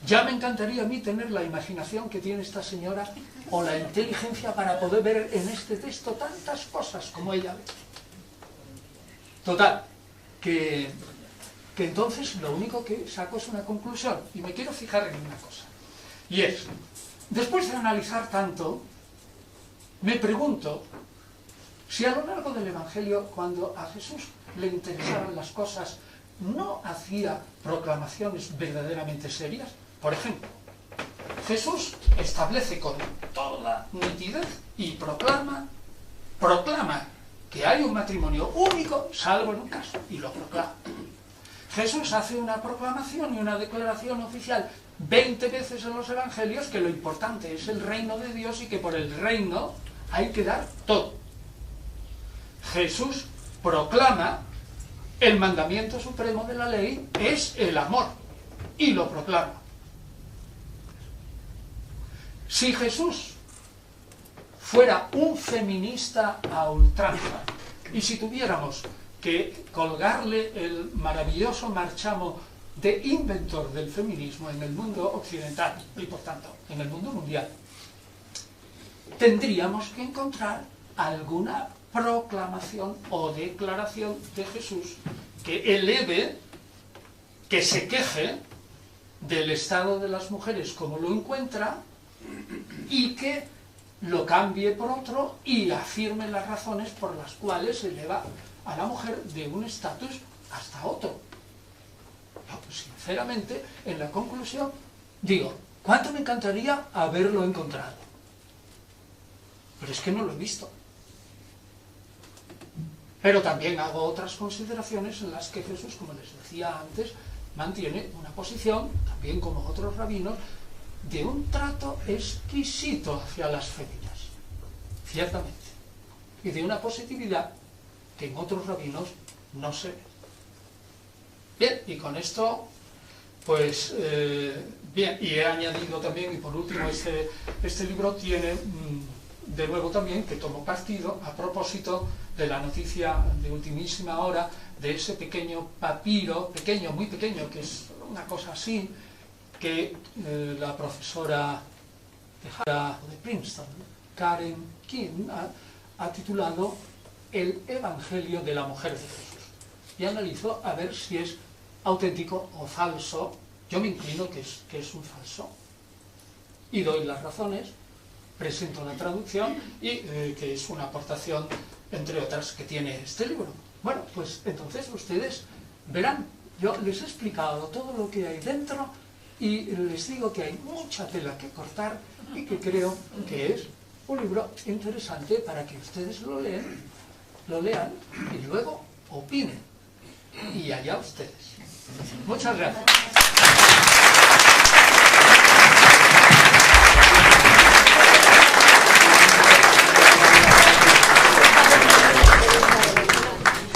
ya me encantaría a mí tener la imaginación que tiene esta señora, o la inteligencia para poder ver en este texto tantas cosas como ella ve. Total, que entonces lo único que saco es una conclusión, y me quiero fijar en una cosa. Y es, después de analizar tanto, me pregunto si a lo largo del Evangelio, cuando a Jesús le interesaban las cosas, no hacía proclamaciones verdaderamente serias. Por ejemplo, Jesús establece con toda nitidez y proclama que hay un matrimonio único, salvo en un caso, y lo proclama. Jesús hace una proclamación y una declaración oficial 20 veces en los evangelios, que lo importante es el reino de Dios y que por el reino hay que dar todo. Jesús proclama el mandamiento supremo de la ley es el amor, y lo proclama. Si Jesús fuera un feminista a ultranza, y si tuviéramos que colgarle el maravilloso marchamo de inventor del feminismo en el mundo occidental, y por tanto en el mundo mundial, tendríamos que encontrar alguna proclamación o declaración de Jesús que eleve, que se queje del estado de las mujeres como lo encuentra, y que lo cambie por otro y afirme las razones por las cuales eleva a la mujer de un estatus hasta otro. Yo, sinceramente, en la conclusión digo, ¿cuánto me encantaría haberlo encontrado? Pero es que no lo he visto. Pero también hago otras consideraciones en las que Jesús, como les decía antes, mantiene una posición, también como otros rabinos, de un trato exquisito hacia las féminas, ciertamente, y de una positividad que en otros rabinos no se ve. Bien, y con esto, pues, bien, y he añadido también, y por último, este libro tiene, de nuevo también, que tomo partido a propósito de la noticia de ultimísima hora, de ese pequeño papiro, pequeño, muy pequeño, que es una cosa así, que la profesora de Princeton, Karen King, ha titulado El Evangelio de la Mujer de Jesús, y analizó a ver si es auténtico o falso. Yo me inclino que es un falso, y doy las razones, presento la traducción, y que es una aportación, entre otras, que tiene este libro. Bueno, pues entonces ustedes verán, yo les he explicado todo lo que hay dentro, y les digo que hay mucha tela que cortar, y que creo que es un libro interesante para que ustedes lo lean y luego opinen. Y allá ustedes. Muchas gracias.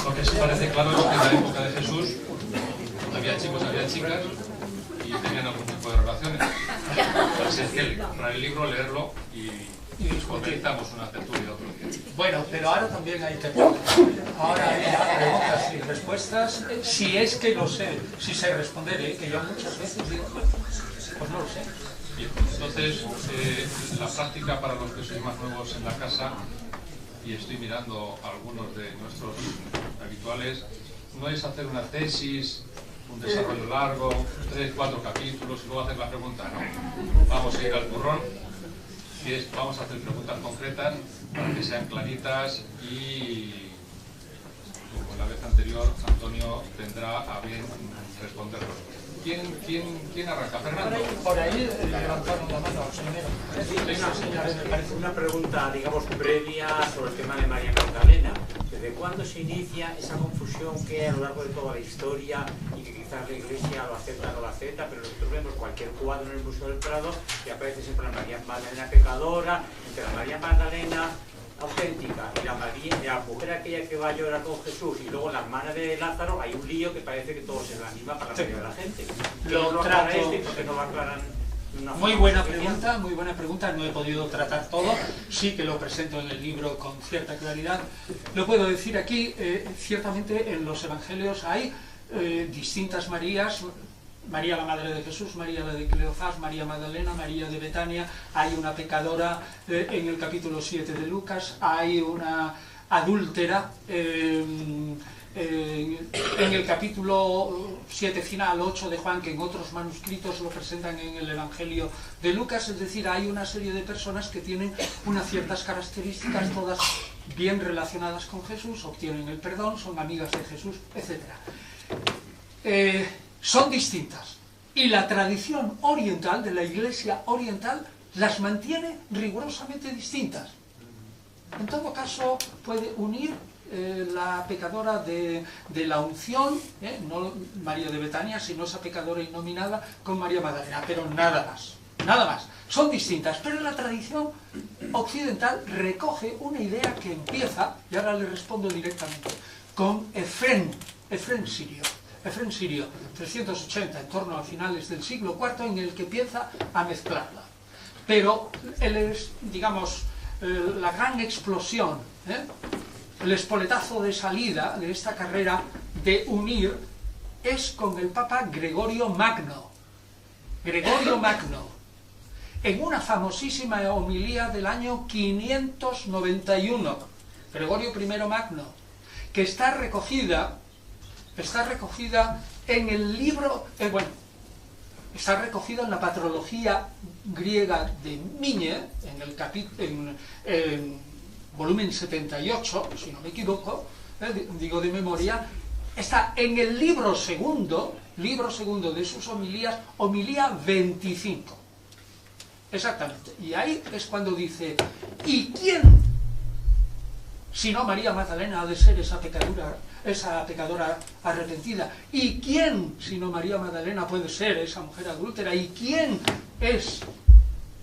Lo que sí parece claro es que en la época de Jesús había chicos, había chicas y tenían algún tipo de relaciones. Así es que para el libro leerlo y organizamos una tertulia otro día. Bueno, pero ahora también hay que ahora hay preguntas y respuestas, si es que lo sé, si sé responder, que yo muchas veces digo, pues no lo sé. Bien, entonces, la práctica para los que sois más nuevos en la casa, y estoy mirando algunos de nuestros habituales, no es hacer una tesis, un desarrollo largo, 3, 4 capítulos y luego hacer la pregunta, no. Vamos a ir al turrón, vamos a hacer preguntas concretas para que sean claritas y, como la vez anterior, Antonio tendrá a bien responderlos. ¿Quién arranca? Fernando. Por ahí levantaron la mano primero. Una pregunta, digamos, previa sobre el tema de María Magdalena. ¿Desde cuándo se inicia esa confusión que hay a lo largo de toda la historia y que quizás la Iglesia lo acepta o no lo acepta, pero nosotros vemos cualquier cuadro en el Museo del Prado y aparece siempre la María Magdalena pecadora, entre la María Magdalena auténtica y la mujer aquella que va a llorar con Jesús y luego la hermana de Lázaro, hay un lío que parece que todo se reanima para la mayoría de la gente? Lo trato. Porque no lo aclaran. Muy buena pregunta, no he podido tratar todo, sí que lo presento en el libro con cierta claridad. Lo puedo decir aquí, ciertamente en los evangelios hay distintas Marías, María la Madre de Jesús, María la de Cleofás, María Magdalena, María de Betania, hay una pecadora en el capítulo 7 de Lucas, hay una adúltera en el capítulo 7 final, 8 de Juan, que en otros manuscritos lo presentan en el Evangelio de Lucas, es decir, hay una serie de personas que tienen unas ciertas características, todas bien relacionadas con Jesús, obtienen el perdón, son amigas de Jesús, etc. Son distintas, y la tradición oriental, de la Iglesia oriental, las mantiene rigurosamente distintas. En todo caso, puede unir la pecadora de la unción, no María de Betania, sino esa pecadora innominada, con María Magdalena, pero nada más. Son distintas, pero la tradición occidental recoge una idea que empieza, y ahora le respondo directamente, con Efrén Sirio, 380, en torno a finales del siglo IV, en el que empieza a mezclarla. Pero él es, digamos, la gran explosión, el espoletazo de salida de esta carrera de unir es con el Papa Gregorio Magno, en una famosísima homilía del año 591, Gregorio I Magno, que está recogida en el libro, está recogida en la patrología griega de Migne, en volumen 78, si no me equivoco, digo de memoria, está en el libro segundo de sus homilías, homilía 25. Exactamente. Y ahí es cuando dice, ¿y quién Si no, María Magdalena ha de ser esa pecadora arrepentida. ¿Y quién, si no María Magdalena, puede ser esa mujer adúltera? ¿Y quién es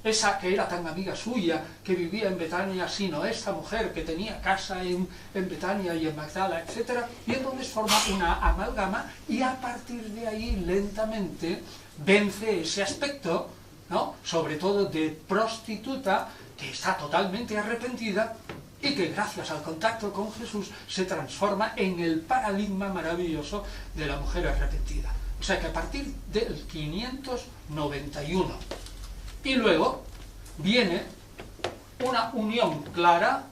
esa que era tan amiga suya, que vivía en Betania, sino esta mujer que tenía casa en Betania y en Magdala, etcétera? Y entonces forma una amalgama y a partir de ahí lentamente vence ese aspecto, ¿no?, sobre todo de prostituta, que está totalmente arrepentida y que gracias al contacto con Jesús se transforma en el paradigma maravilloso de la mujer arrepentida. O sea que a partir del 591 y luego viene una unión clara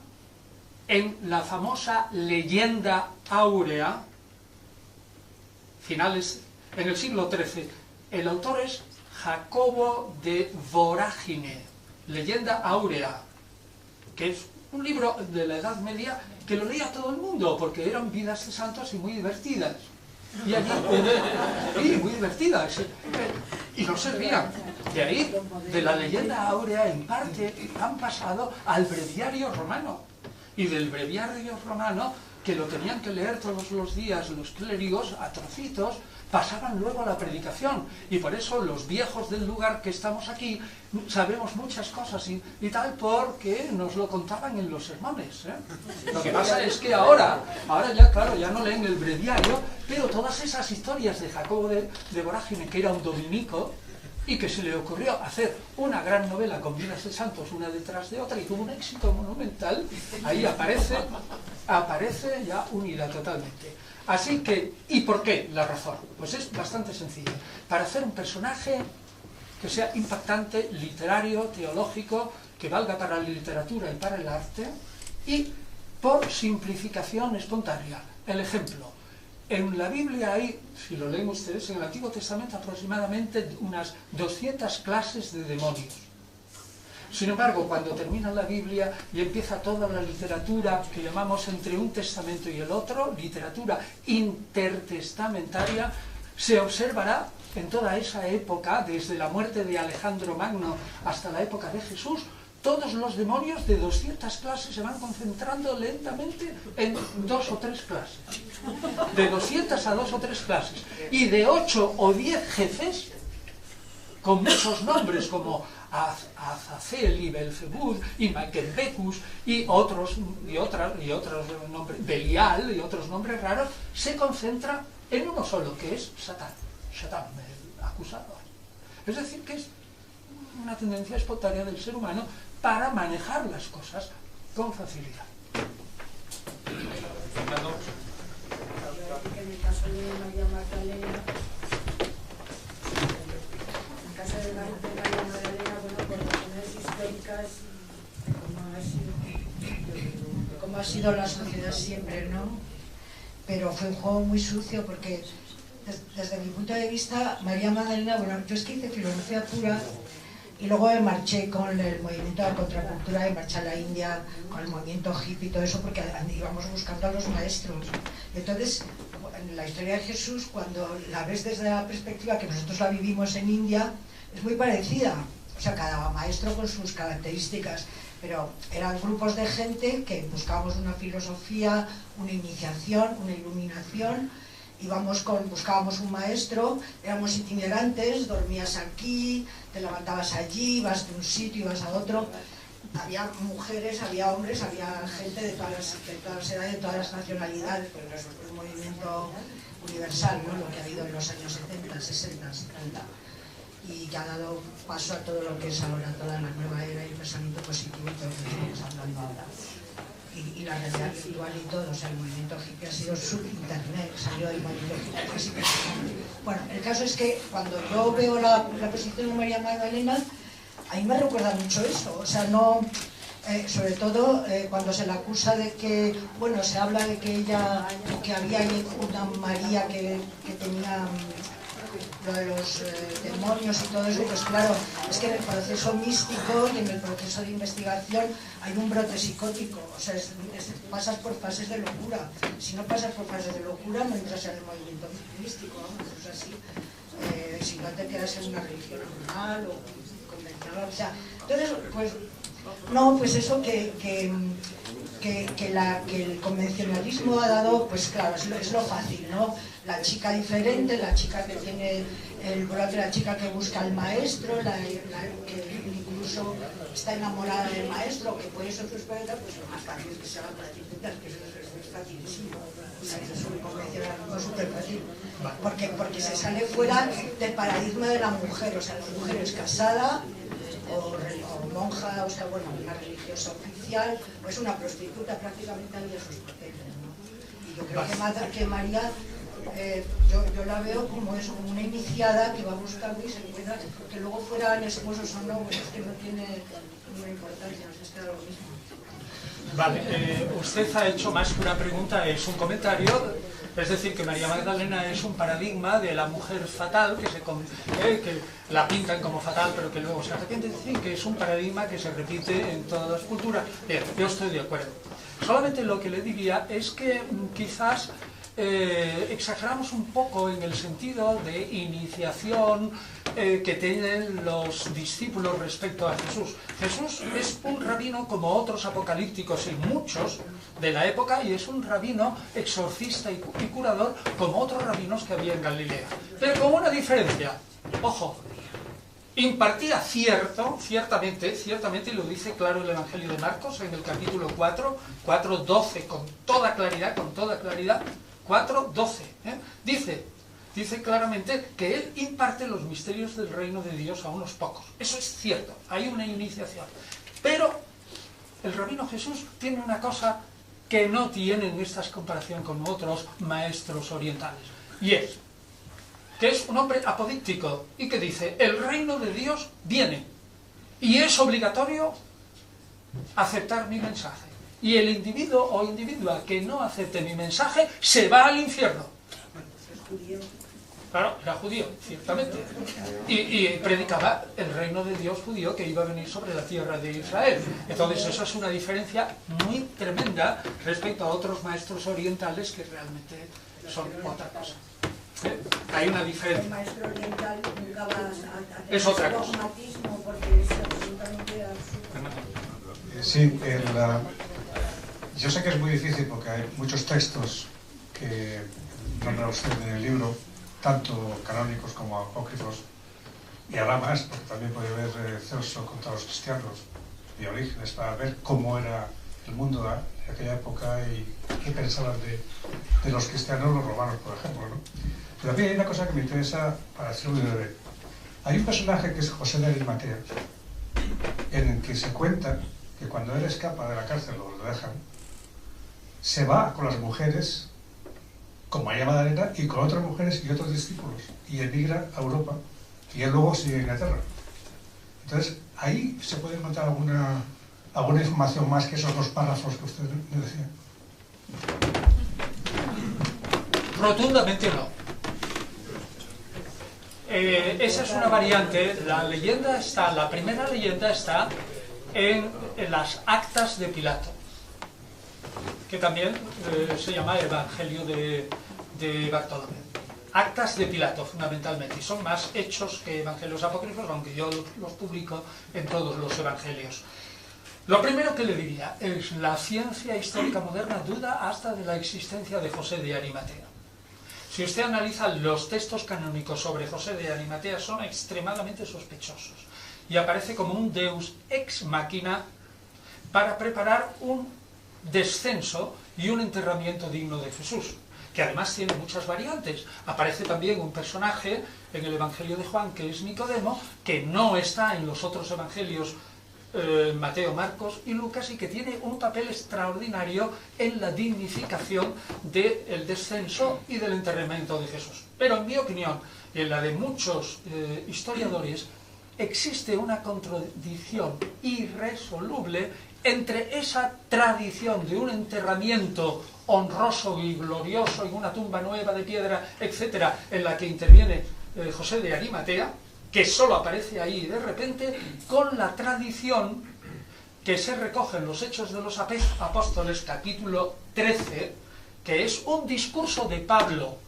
en la famosa leyenda áurea, finales en el siglo XIII. El autor es Jacobo de Vorágine, Leyenda áurea, que es un libro de la Edad Media que lo leía todo el mundo, porque eran vidas de santos y muy divertidas. Y allí, sí, muy divertidas, y no servían. De ahí, de la leyenda áurea, en parte, han pasado al breviario romano. Y del breviario romano, que lo tenían que leer todos los días los clérigos a trocitos, pasaban luego a la predicación. Y por eso los viejos del lugar que estamos aquí sabemos muchas cosas y tal, porque nos lo contaban en los sermones, ¿eh? Lo que pasa es que ahora ya, claro, ya no leen el breviario, pero todas esas historias de Jacobo de Vorágine, que era un dominico, y que se le ocurrió hacer una gran novela con vidas de santos una detrás de otra y tuvo un éxito monumental, ahí aparece ya unida totalmente. Así que, ¿y por qué la razón? Pues es bastante sencilla. Para hacer un personaje que sea impactante, literario, teológico, que valga para la literatura y para el arte, y por simplificación espontánea. El ejemplo. En la Biblia hay, si lo leen ustedes, en el Antiguo Testamento aproximadamente unas 200 clases de demonios. Sin embargo, cuando termina la Biblia y empieza toda la literatura que llamamos entre un testamento y el otro, literatura intertestamentaria, se observará en toda esa época, desde la muerte de Alejandro Magno hasta la época de Jesús, todos los demonios de 200 clases se van concentrando lentamente en 2 o 3 clases. De 200 a 2 o 3 clases. Y de 8 o 10 jefes, con muchos nombres como Azazel y Belzebud y Maquebecus y otros nombres, Belial y otros nombres raros, se concentra en uno solo, que es Satán, el acusador. Es decir, que es una tendencia espontánea del ser humano para manejar las cosas con facilidad. Fernando. En el caso de María Magdalena, bueno, por razones históricas, como ha sido la sociedad siempre, ¿no? Pero fue un juego muy sucio porque, desde mi punto de vista, María Magdalena, bueno, yo es que hice filosofía pura y luego me marché con el movimiento de la contracultura, me marché a la India con el movimiento hippie y todo eso, porque íbamos buscando a los maestros. Entonces, en la historia de Jesús, cuando la ves desde la perspectiva que nosotros la vivimos en India, es muy parecida. O sea, cada maestro con sus características, pero eran grupos de gente que buscábamos una filosofía, una iniciación, una iluminación. Buscábamos un maestro, éramos itinerantes, dormías aquí, te levantabas allí, vas de un sitio, ibas a otro. Había mujeres, había hombres, había gente de todas las edades, de todas las nacionalidades, pero es un movimiento universal, ¿no? Lo que ha habido en los años 70, 60, 70. Y que ha dado paso a todo lo que es ahora, toda la nueva era y el pensamiento positivo y todo lo que estamos hablando ahora. Y la realidad virtual y todo, o sea, el movimiento hippie ha sido sub-internet, salió del movimiento hippie. Bueno, el caso es que cuando yo veo la posición de María Magdalena, a mí me recuerda mucho eso, o sea, no, sobre todo cuando se la acusa de que, bueno, se habla de que había una María que tenía lo de los demonios y todo eso, pues claro, es que en el proceso místico y en el proceso de investigación hay un brote psicótico, o sea, pasas por fases de locura. Si no pasas por fases de locura, no entras en el movimiento místico, vamos, es así. Si no te quedas en una religión normal o convencional, o sea, entonces, pues, no, pues eso que que el convencionalismo ha dado, pues claro, es lo fácil, ¿no? La chica diferente, la chica que tiene el brote, la chica que busca al maestro, que incluso está enamorada del maestro, que puede ser su esposa, pues lo más fácil es que se haga prostitutas, que eso es facilísimo. O sea, eso es un convencionalismo súper fácil. Porque se sale fuera del paradigma de la mujer, o sea, la mujer es casada, o monja, o sea, bueno, una religiosa oficial, o es una prostituta, prácticamente hay esos papeles, ¿no? Y yo creo que María, yo la veo como eso, como una iniciada que va buscando y se encuentra, que luego fueran esposos o no, pues es que no tiene ninguna importancia, nos está lo mismo. Vale, usted ha hecho más que una pregunta, es un comentario, es decir, que María Magdalena es un paradigma de la mujer fatal, que la pintan como fatal, pero que luego se arrepiente, es decir, que es un paradigma que se repite en todas las culturas. Bien, yo estoy de acuerdo. Solamente lo que le diría es que quizás exageramos un poco en el sentido de iniciación que tienen los discípulos respecto a Jesús. Jesús es un rabino como otros apocalípticos y muchos de la época, y es un rabino exorcista y curador como otros rabinos que había en Galilea. Pero con una diferencia, ojo, impartía ciertamente, y lo dice claro el Evangelio de Marcos en el capítulo 4:12, con toda claridad, 4:12, dice claramente que él imparte los misterios del reino de Dios a unos pocos. Eso es cierto, hay una iniciación. Pero el rabino Jesús tiene una cosa que no tiene en esta comparación con otros maestros orientales, y es que es un hombre apodíctico y que dice, el reino de Dios viene y es obligatorio aceptar mi mensaje. Y el individuo o individua que no acepte mi mensaje se va al infierno. Claro, era judío, ciertamente. Y predicaba el reino de Dios judío que iba a venir sobre la tierra de Israel. Entonces eso es una diferencia muy tremenda respecto a otros maestros orientales que realmente son otra cosa. Hay una diferencia. El maestro oriental nunca va a tener es otra cosa. dogmatismo porque es absolutamente absurdo. Sí, yo sé que es muy difícil porque hay muchos textos que nombra usted en el libro, tanto canónicos como apócrifos, y habrá más, porque también puede haber Celso contra los cristianos y Orígenes, para ver cómo era el mundo de aquella época y qué pensaban de los cristianos, los romanos, por ejemplo, ¿no? Pero a mí hay una cosa que me interesa para decirlo muy breve. Hay un personaje que es José de Arimatea, en el que se cuenta que cuando él escapa de la cárcel o lo dejan, se va con las mujeres, con María Magdalena y con otras mujeres y otros discípulos, y emigra a Europa, y él luego sigue a Inglaterra. Entonces, ahí se puede encontrar alguna información más que esos dos párrafos que usted me decía. Rotundamente no. Esa es una variante. La primera leyenda está en las actas de Pilato, que también se llama Evangelio de Bartolomé. Actas de Pilato, fundamentalmente, y son más hechos que evangelios apócrifos, aunque yo los publico en todos los evangelios. Lo primero que le diría es: la ciencia histórica moderna duda hasta de la existencia de José de Arimatea. Si usted analiza los textos canónicos sobre José de Arimatea, son extremadamente sospechosos, y aparece como un deus ex machina para preparar un descenso y un enterramiento digno de Jesús, que además tiene muchas variantes. Aparece también un personaje en el Evangelio de Juan, que es Nicodemo, que no está en los otros evangelios, Mateo, Marcos y Lucas, y que tiene un papel extraordinario en la dignificación del descenso y del enterramiento de Jesús. Pero en mi opinión, y en la de muchos historiadores, existe una contradicción irresoluble entre esa tradición de un enterramiento honroso y glorioso en una tumba nueva de piedra, etcétera, en la que interviene José de Arimatea, que solo aparece ahí de repente, con la tradición que se recoge en los Hechos de los Apóstoles, capítulo 13, que es un discurso de Pablo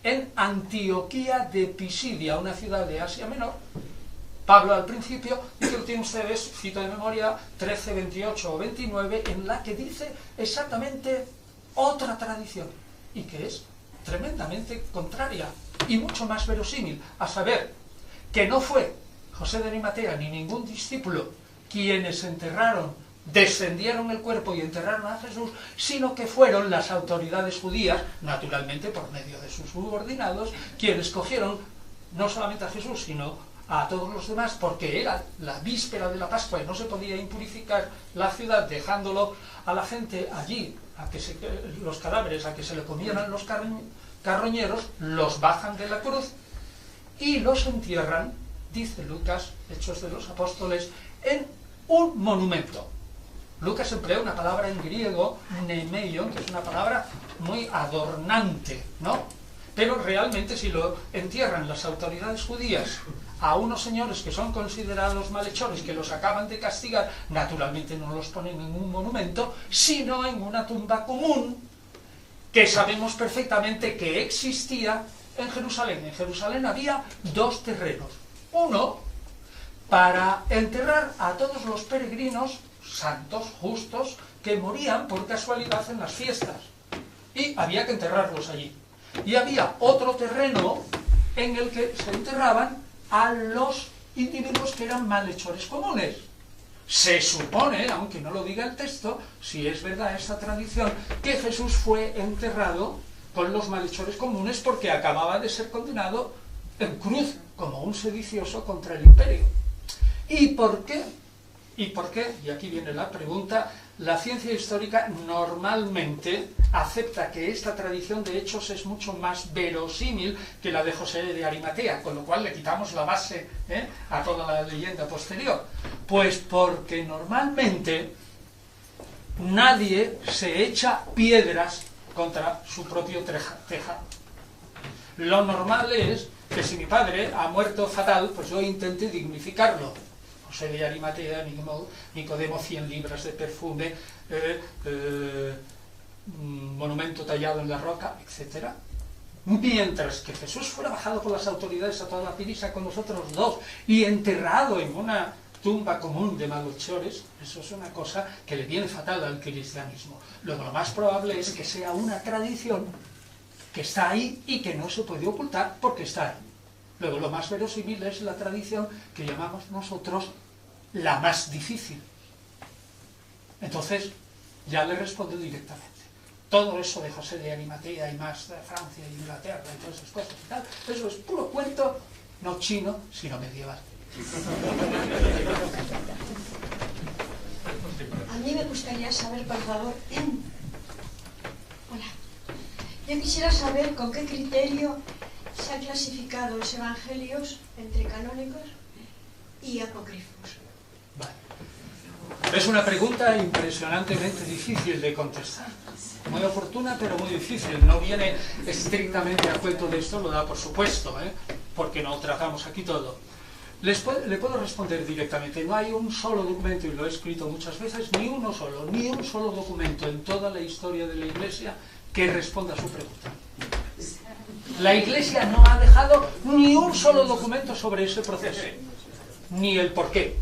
en Antioquía de Pisidia, una ciudad de Asia Menor, Pablo al principio, y que lo tienen ustedes, cito de memoria, 13, 28 o 29, en la que dice exactamente otra tradición, y que es tremendamente contraria y mucho más verosímil, a saber, que no fue José de Arimatea ni ningún discípulo quienes enterraron, descendieron el cuerpo y enterraron a Jesús, sino que fueron las autoridades judías, naturalmente por medio de sus subordinados, quienes cogieron no solamente a Jesús, sino a todos los demás, porque era la víspera de la Pascua y no se podía impurificar la ciudad dejándolo a la gente allí, a que los cadáveres, a que se le comieran los carroñeros, los bajan de la cruz y los entierran, dice Lucas, Hechos de los Apóstoles, en un monumento. Lucas emplea una palabra en griego, nemeion, que es una palabra muy adornante, ¿no? Pero realmente si lo entierran las autoridades judías a unos señores que son considerados malhechores, que los acaban de castigar, naturalmente no los ponen en un monumento, sino en una tumba común, que sabemos perfectamente que existía en Jerusalén. En Jerusalén había dos terrenos. Uno, para enterrar a todos los peregrinos santos, justos, que morían por casualidad en las fiestas. Y había que enterrarlos allí. Y había otro terreno en el que se enterraban a los individuos que eran malhechores comunes. Se supone, aunque no lo diga el texto, si es verdad esta tradición, que Jesús fue enterrado con los malhechores comunes porque acababa de ser condenado en cruz como un sedicioso contra el imperio. ¿Y por qué? ¿Y por qué? Y aquí viene la pregunta. La ciencia histórica normalmente acepta que esta tradición de hechos es mucho más verosímil que la de José de Arimatea, con lo cual le quitamos la base a toda la leyenda posterior. Pues porque normalmente nadie se echa piedras contra su propio tejado. Lo normal es que si mi padre ha muerto fatal, pues yo intente dignificarlo. José de Arimatea, Nicodemo, 100 libras de perfume, monumento tallado en la roca, etc. Mientras que Jesús fuera bajado por las autoridades a toda prisa con nosotros dos y enterrado en una tumba común de malhechores, eso es una cosa que le viene fatal al cristianismo. Luego lo más probable es que sea una tradición que está ahí y que no se puede ocultar porque está ahí. Luego lo más verosímil es la tradición que llamamos nosotros la más difícil. Entonces, ya le respondo directamente. Todo eso de José de Arimatea y más de Francia e Inglaterra y todas esas cosas y tal, eso es puro cuento, no chino, sino medieval. A mí me gustaría saber, por favor, hola, yo quisiera saber con qué criterio se han clasificado los evangelios entre canónicos y apócrifos. Vale. Es una pregunta impresionantemente difícil de contestar. Muy oportuna, pero muy difícil. No viene estrictamente a cuento de esto, lo da por supuesto, porque no tratamos aquí todo. Le puedo responder directamente. No hay un solo documento, y lo he escrito muchas veces, ni un solo documento en toda la historia de la Iglesia que responda a su pregunta. La Iglesia no ha dejado ni un solo documento sobre ese proceso, ni el porqué.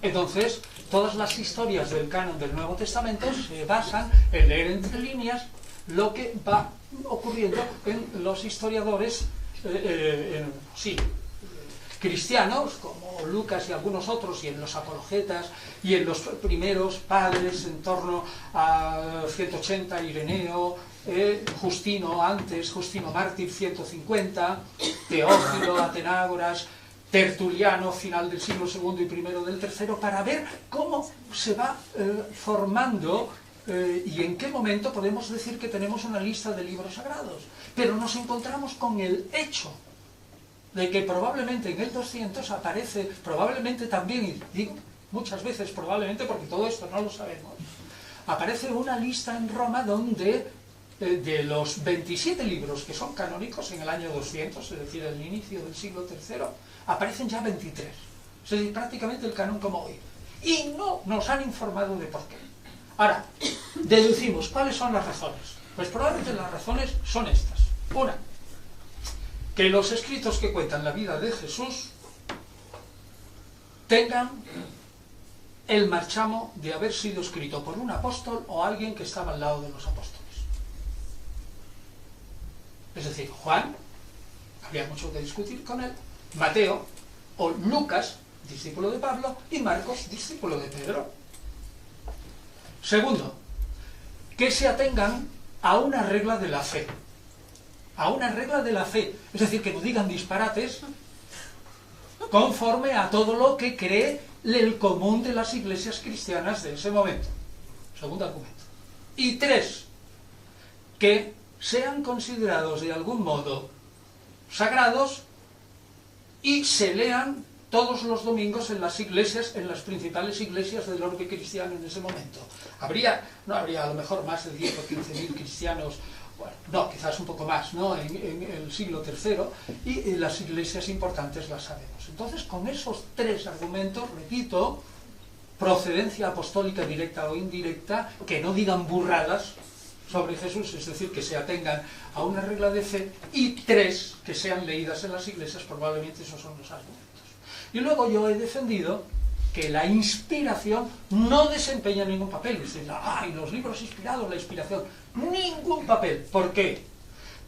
Entonces, todas las historias del canon del Nuevo Testamento se basan en leer entre líneas lo que va ocurriendo en los historiadores cristianos, como Lucas y algunos otros, y en los apologetas, y en los primeros padres en torno a 180, Ireneo, Justino antes, Justino Mártir 150, Teófilo, Atenágoras, Tertuliano, final del siglo II y primero del tercero, para ver cómo se va formando y en qué momento podemos decir que tenemos una lista de libros sagrados. Pero nos encontramos con el hecho de que probablemente en el 200 aparece, probablemente también, y digo muchas veces probablemente porque todo esto no lo sabemos, aparece una lista en Roma donde de los 27 libros que son canónicos en el año 200, es decir, el inicio del siglo III, aparecen ya 23. Es decir, prácticamente el canon como hoy. Y no nos han informado de por qué. Ahora, deducimos, ¿cuáles son las razones? Pues probablemente las razones son estas. Una, que los escritos que cuentan la vida de Jesús tengan el marchamo de haber sido escrito por un apóstol o alguien que estaba al lado de los apóstoles. Es decir, Juan, habría mucho que discutir con él, Mateo o Lucas, discípulo de Pablo, y Marcos, discípulo de Pedro. Segundo, que se atengan a una regla de la fe. A una regla de la fe. Es decir, que no digan disparates conforme a todo lo que cree el común de las iglesias cristianas de ese momento. Segundo argumento. Y tres, que sean considerados de algún modo sagrados y se lean todos los domingos en las iglesias, en las principales iglesias del orbe cristiano en ese momento. No habría a lo mejor más de 10 o 15.000 cristianos, bueno, no, quizás un poco más, ¿no?, en el siglo III, y las iglesias importantes las sabemos. Entonces, con esos tres argumentos, repito, procedencia apostólica directa o indirecta, que no digan burradas sobre Jesús, es decir, que se atengan a una regla de fe, y tres, que sean leídas en las iglesias, probablemente esos son los argumentos. Y luego yo he defendido que la inspiración no desempeña ningún papel. Es decir, y los libros inspirados, la inspiración, ningún papel. ¿Por qué?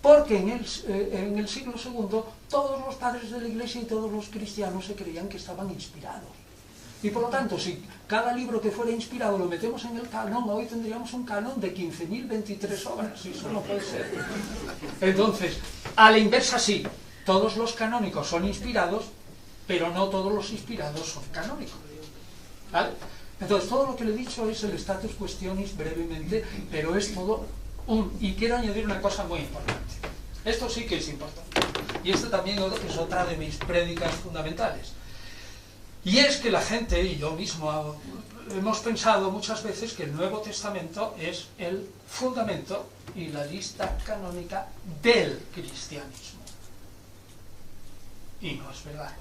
Porque en el siglo II todos los padres de la Iglesia y todos los cristianos se creían que estaban inspirados. Y por lo tanto, si cada libro que fuera inspirado lo metemos en el canon, hoy tendríamos un canon de 15.023 obras. Y eso no puede ser. Entonces, a la inversa sí, todos los canónicos son inspirados, pero no todos los inspirados son canónicos. ¿Vale? Entonces, todo lo que le he dicho es el status questionis brevemente, pero es todo y quiero añadir una cosa muy importante. Esto sí que es importante. Y esto también es otra de mis prédicas fundamentales. Y es que la gente, y yo mismo, hemos pensado muchas veces que el Nuevo Testamento es el fundamento y la lista canónica del cristianismo. Y no es verdad.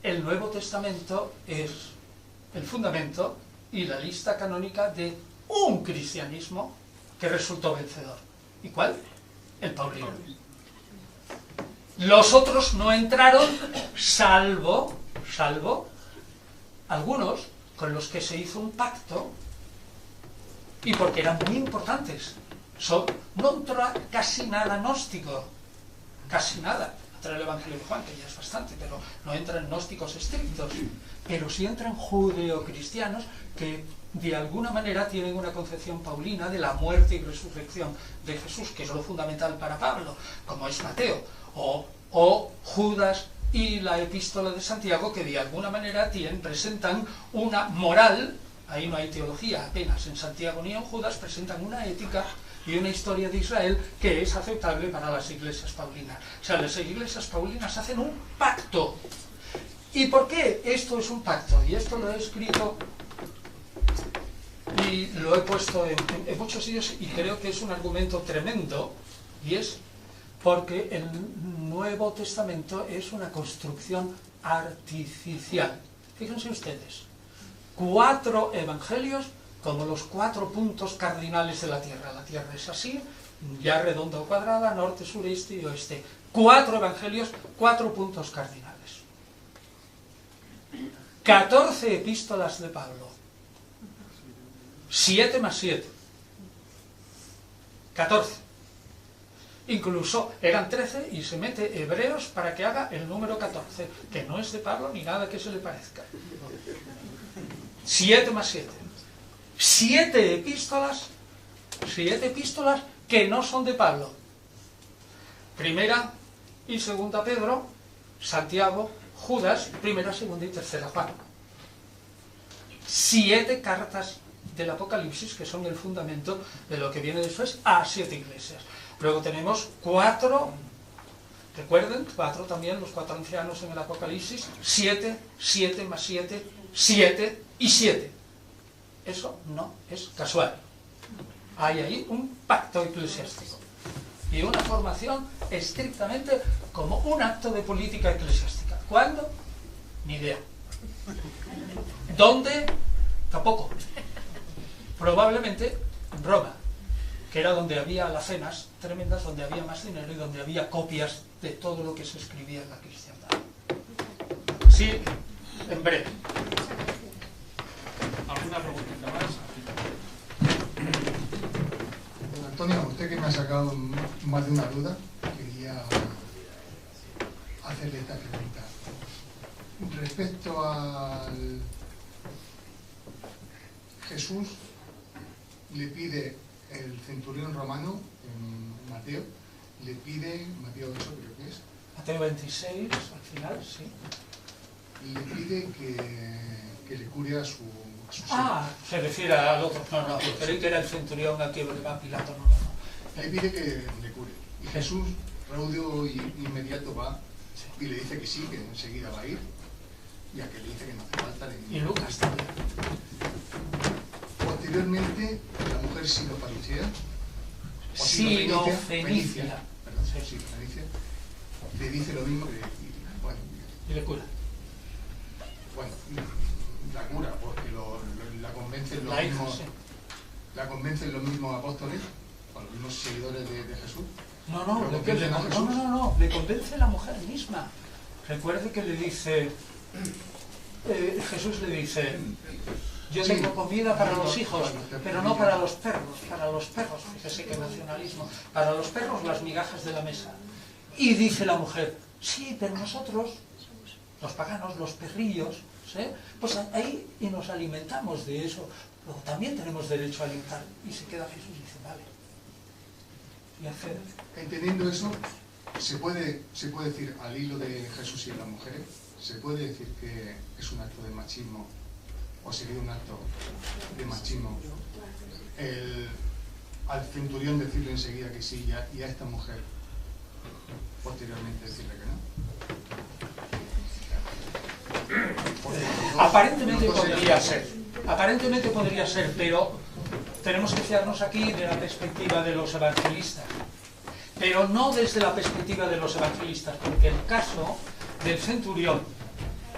El Nuevo Testamento es el fundamento y la lista canónica de un cristianismo que resultó vencedor. ¿Y cuál? El paulino. Los otros no entraron, salvo algunos con los que se hizo un pacto, y porque eran muy importantes. No entra casi nada gnóstico, casi nada. Entra el Evangelio de Juan, que ya es bastante, pero no entran gnósticos estrictos, pero sí entran judeocristianos que de alguna manera tienen una concepción paulina de la muerte y resurrección de Jesús, que es lo fundamental para Pablo, como es Mateo, o Judas y la epístola de Santiago, que de alguna manera presentan una moral, ahí no hay teología apenas en Santiago ni en Judas, presentan una ética y una historia de Israel que es aceptable para las iglesias paulinas. O sea, las iglesias paulinas hacen un pacto. ¿Y por qué esto es un pacto? Y esto lo he escrito y lo he puesto en muchos sitios, y creo que es un argumento tremendo, y es porque el Nuevo Testamento es una construcción artificial. Fíjense ustedes, 4 evangelios como los 4 puntos cardinales de la Tierra. La Tierra es así, ya redonda o cuadrada, norte, sur, este y oeste. 4 evangelios, 4 puntos cardinales. 14 epístolas de Pablo. 7 más 7. 14. Incluso eran 13 y se mete Hebreos para que haga el número 14, que no es de Pablo ni nada que se le parezca. 7 más 7. 7 epístolas que no son de Pablo. Primera y segunda Pedro, Santiago, Judas, primera, segunda y tercera Juan. 7 cartas del Apocalipsis que son el fundamento de lo que viene después a 7 iglesias. Luego tenemos 4, recuerden, 4 también, los 4 ancianos en el Apocalipsis, 7, 7 más 7, 7 y 7. Eso no es casual. Hay ahí un pacto eclesiástico y una formación estrictamente como un acto de política eclesiástica. ¿Cuándo? Ni idea. ¿Dónde? Tampoco. Probablemente en Roma, que era donde había alacenas tremendas, donde había más dinero y donde había copias de todo lo que se escribía en la cristiandad. Sí, en breve. ¿Alguna preguntita más? Don Antonio, usted que me ha sacado más de una duda, quería hacerle esta pregunta. Respecto al Jesús, le pide el centurión romano, en Mateo, le pide, Mateo 8 creo que es, Mateo 26, al final, sí. le pide que le cure a su Ah, se refiere al otro. No, creí que era el centurión al que va Pilato. No. Le pide que le cure. Y Jesús, raudo y inmediato, va y le dice que sí, que enseguida va a ir. Y a que le dice que no hace falta. Y Lucas también. Posteriormente, la mujer sino-farisea, Sino-fenicia, perdón, sino-fenicia, le dice lo mismo que... Y le cura. Bueno, la cura, porque la convencen los La mismos... hija, sí. La convencen los mismos apóstoles, o los mismos seguidores de Jesús. No, le convence la mujer misma. Recuerde que le dice, Jesús le dice, yo tengo comida para los hijos, pero no para los perros, fíjese qué nacionalismo, para los perros las migajas de la mesa. Y dice la mujer, sí, pero nosotros, los paganos, los perrillos, ¿sí? Pues ahí y nos alimentamos de eso, pero también tenemos derecho a alimentar. Y se queda Jesús y dice, vale. Y hacer... Entendiendo eso, se puede decir, al hilo de Jesús y de las mujeres, se puede decir que es un acto de machismo, o sería un acto de machismo, al centurión decirle enseguida que sí, y a esta mujer posteriormente decirle que no. Aparentemente podría ser, pero tenemos que fiarnos aquí de la perspectiva de los evangelistas, pero no desde la perspectiva de los evangelistas, porque el caso del centurión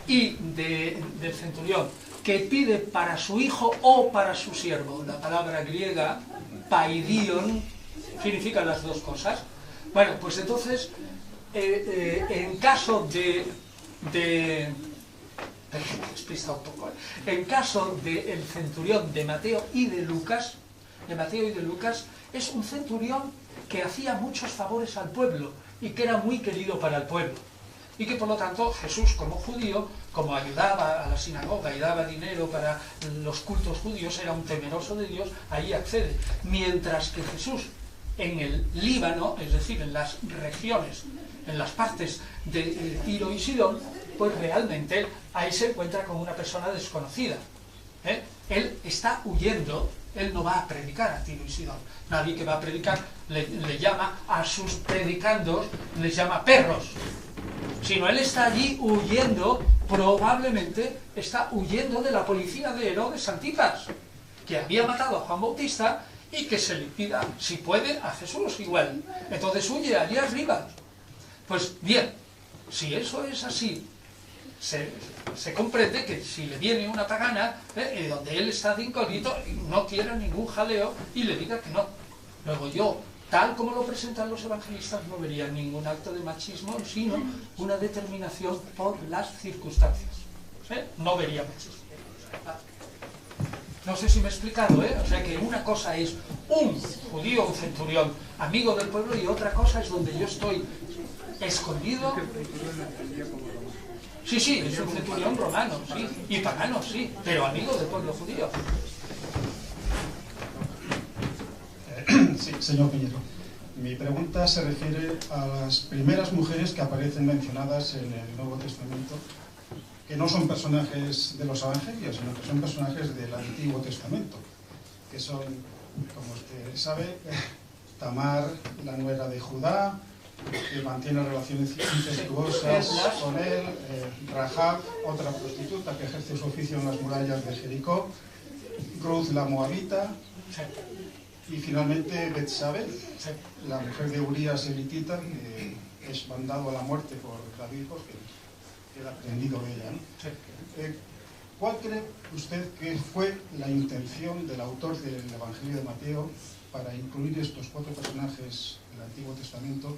del centurión que pide para su hijo o para su siervo, la palabra griega paidion significa las dos cosas. Bueno, pues entonces en caso en caso del centurión de Mateo y de Lucas, es un centurión que hacía muchos favores al pueblo y que era muy querido para el pueblo. Y que por lo tanto Jesús, como judío, como ayudaba a la sinagoga y daba dinero para los cultos judíos, era un temeroso de Dios, ahí accede. Mientras que Jesús en el Líbano, es decir, en las regiones, en las partes de Tiro y Sidón, pues realmente ahí se encuentra con una persona desconocida. Él está huyendo, él no va a predicar a Tiro y Sidón. Nadie que va a predicar le llama a sus predicandos, les llama perros. Sino él está allí huyendo, probablemente está huyendo de la policía de Herodes Antipas, que había matado a Juan Bautista y que se le pida, si puede, a Jesús igual. Entonces huye allí arriba. Pues bien, si eso es así, se comprende que si le viene una pagana, donde él está de incógnito, no quiera ningún jaleo y le diga que no. Luego yo, tal como lo presentan los evangelistas, no vería ningún acto de machismo, sino una determinación por las circunstancias. No vería machismo. No sé si me he explicado, O sea que una cosa es un judío, un centurión, amigo del pueblo, y otra cosa es donde yo estoy escondido. Sí, es un centurión romano, sí, y pagano, sí, pero amigo del pueblo judío. Sí, señor Piñero. Mi pregunta se refiere a las primeras mujeres que aparecen mencionadas en el Nuevo Testamento, que no son personajes de los Evangelios, sino que son personajes del Antiguo Testamento, que son, como usted sabe, Tamar, la nuera de Judá, que mantiene relaciones incestuosas con él, Rahab, otra prostituta que ejerce su oficio en las murallas de Jericó, Ruth la Moabita, y finalmente Betsabé, la mujer de Urías elitita, que es mandado a la muerte por David porque queda prendido de ella, ¿no? ¿Cuál cree usted que fue la intención del autor del Evangelio de Mateo para incluir estos 4 personajes del Antiguo Testamento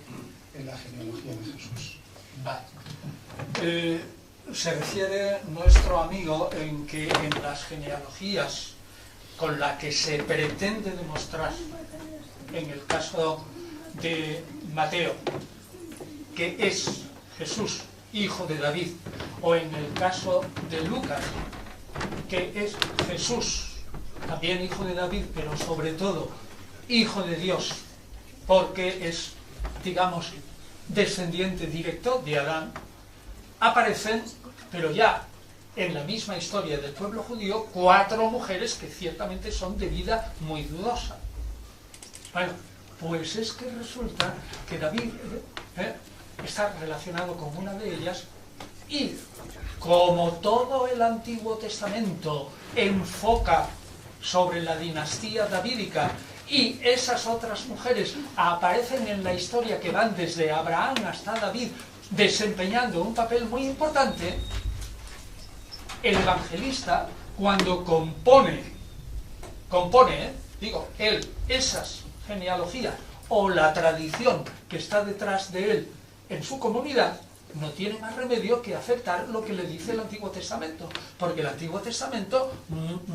en la genealogía de Jesús? Vale. se refiere nuestro amigo en que en las genealogías con la que se pretende demostrar, en el caso de Mateo, que es Jesús, hijo de David, o en el caso de Lucas, que es Jesús, también hijo de David, pero sobre todo hijo de Dios, porque es, digamos, descendiente directo de Adán, aparecen, pero ya en la misma historia del pueblo judío, 4 mujeres que ciertamente son de vida muy dudosa. Bueno, pues es que resulta que David está relacionado con una de ellas, y como todo el Antiguo Testamento enfoca sobre la dinastía davídica, y esas otras mujeres aparecen en la historia que van desde Abraham hasta David, desempeñando un papel muy importante, el evangelista, cuando compone esas genealogías o la tradición que está detrás de él en su comunidad, no tiene más remedio que aceptar lo que le dice el Antiguo Testamento, porque el Antiguo Testamento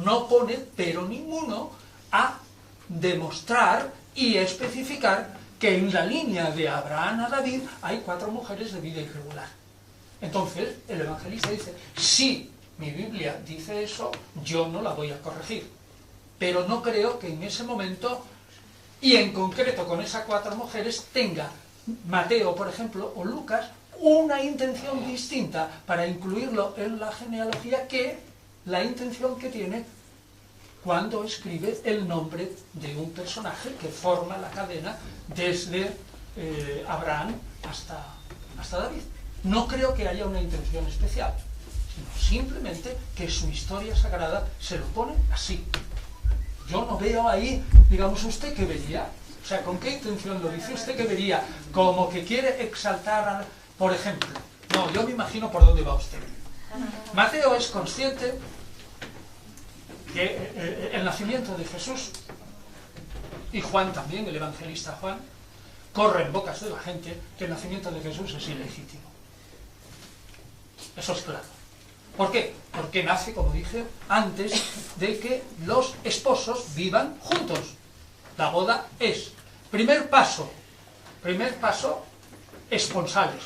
no pone pero ninguno a demostrar y especificar que en la línea de Abraham a David hay 4 mujeres de vida irregular. Entonces el evangelista dice, si mi Biblia dice eso, yo no la voy a corregir, pero no creo que en ese momento, y en concreto con esas 4 mujeres, tenga Mateo, por ejemplo, o Lucas, una intención distinta para incluirlo en la genealogía que la intención que tiene cuando escribe el nombre de un personaje que forma la cadena desde Abraham hasta David. No creo que haya una intención especial, sino simplemente que su historia sagrada se lo pone así. Yo no veo ahí, digamos, ¿usted qué vería? O sea, ¿con qué intención lo dice? ¿Usted qué vería? Como que quiere exaltar, por ejemplo. No, yo me imagino por dónde va usted. Mateo es consciente que el nacimiento de Jesús, y Juan también, el evangelista Juan, corre en bocas de la gente que el nacimiento de Jesús es ilegítimo. Eso es claro. ¿Por qué? Porque nace, como dije, antes de que los esposos vivan juntos. La boda es, primer paso, esponsales,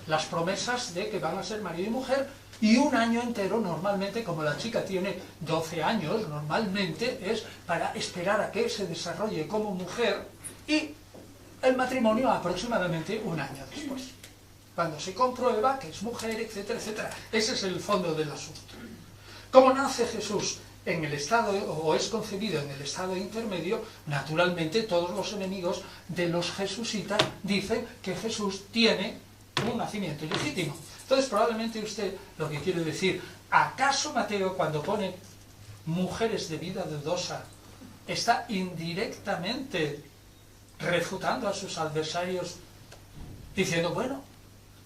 las promesas de que van a ser marido y mujer, y un año entero, normalmente, como la chica tiene 12 años, normalmente es para esperar a que se desarrolle como mujer, y el matrimonio aproximadamente un año después, cuando se comprueba que es mujer, etcétera, etcétera. Ese es el fondo del asunto. Como nace Jesús en el estado, o es concebido en el estado intermedio, naturalmente todos los enemigos de los jesusitas dicen que Jesús tiene un nacimiento ilegítimo. Entonces probablemente usted lo que quiere decir, ¿acaso Mateo, cuando pone mujeres de vida dudosa, está indirectamente refutando a sus adversarios diciendo, bueno,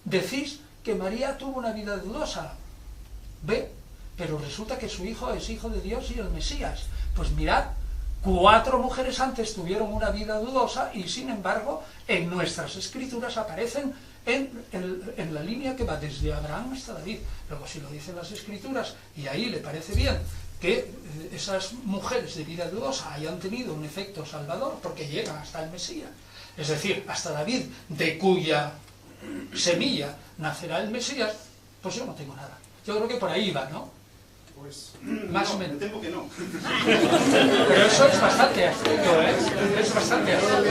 decís que María tuvo una vida dudosa, ve, pero resulta que su hijo es hijo de Dios y el Mesías? Pues mirad, 4 mujeres antes tuvieron una vida dudosa y sin embargo en nuestras escrituras aparecen en la línea que va desde Abraham hasta David. Luego, si lo dicen las escrituras y ahí le parece bien que esas mujeres de vida dudosa hayan tenido un efecto salvador porque llegan hasta el Mesías, es decir, hasta David, de cuya semilla nacerá el Mesías, pues yo no tengo nada. Yo creo que por ahí va, ¿no? Pues más o menos. Me temo que no. Pero eso es bastante abstracto, ¿eh? Es bastante abstracto.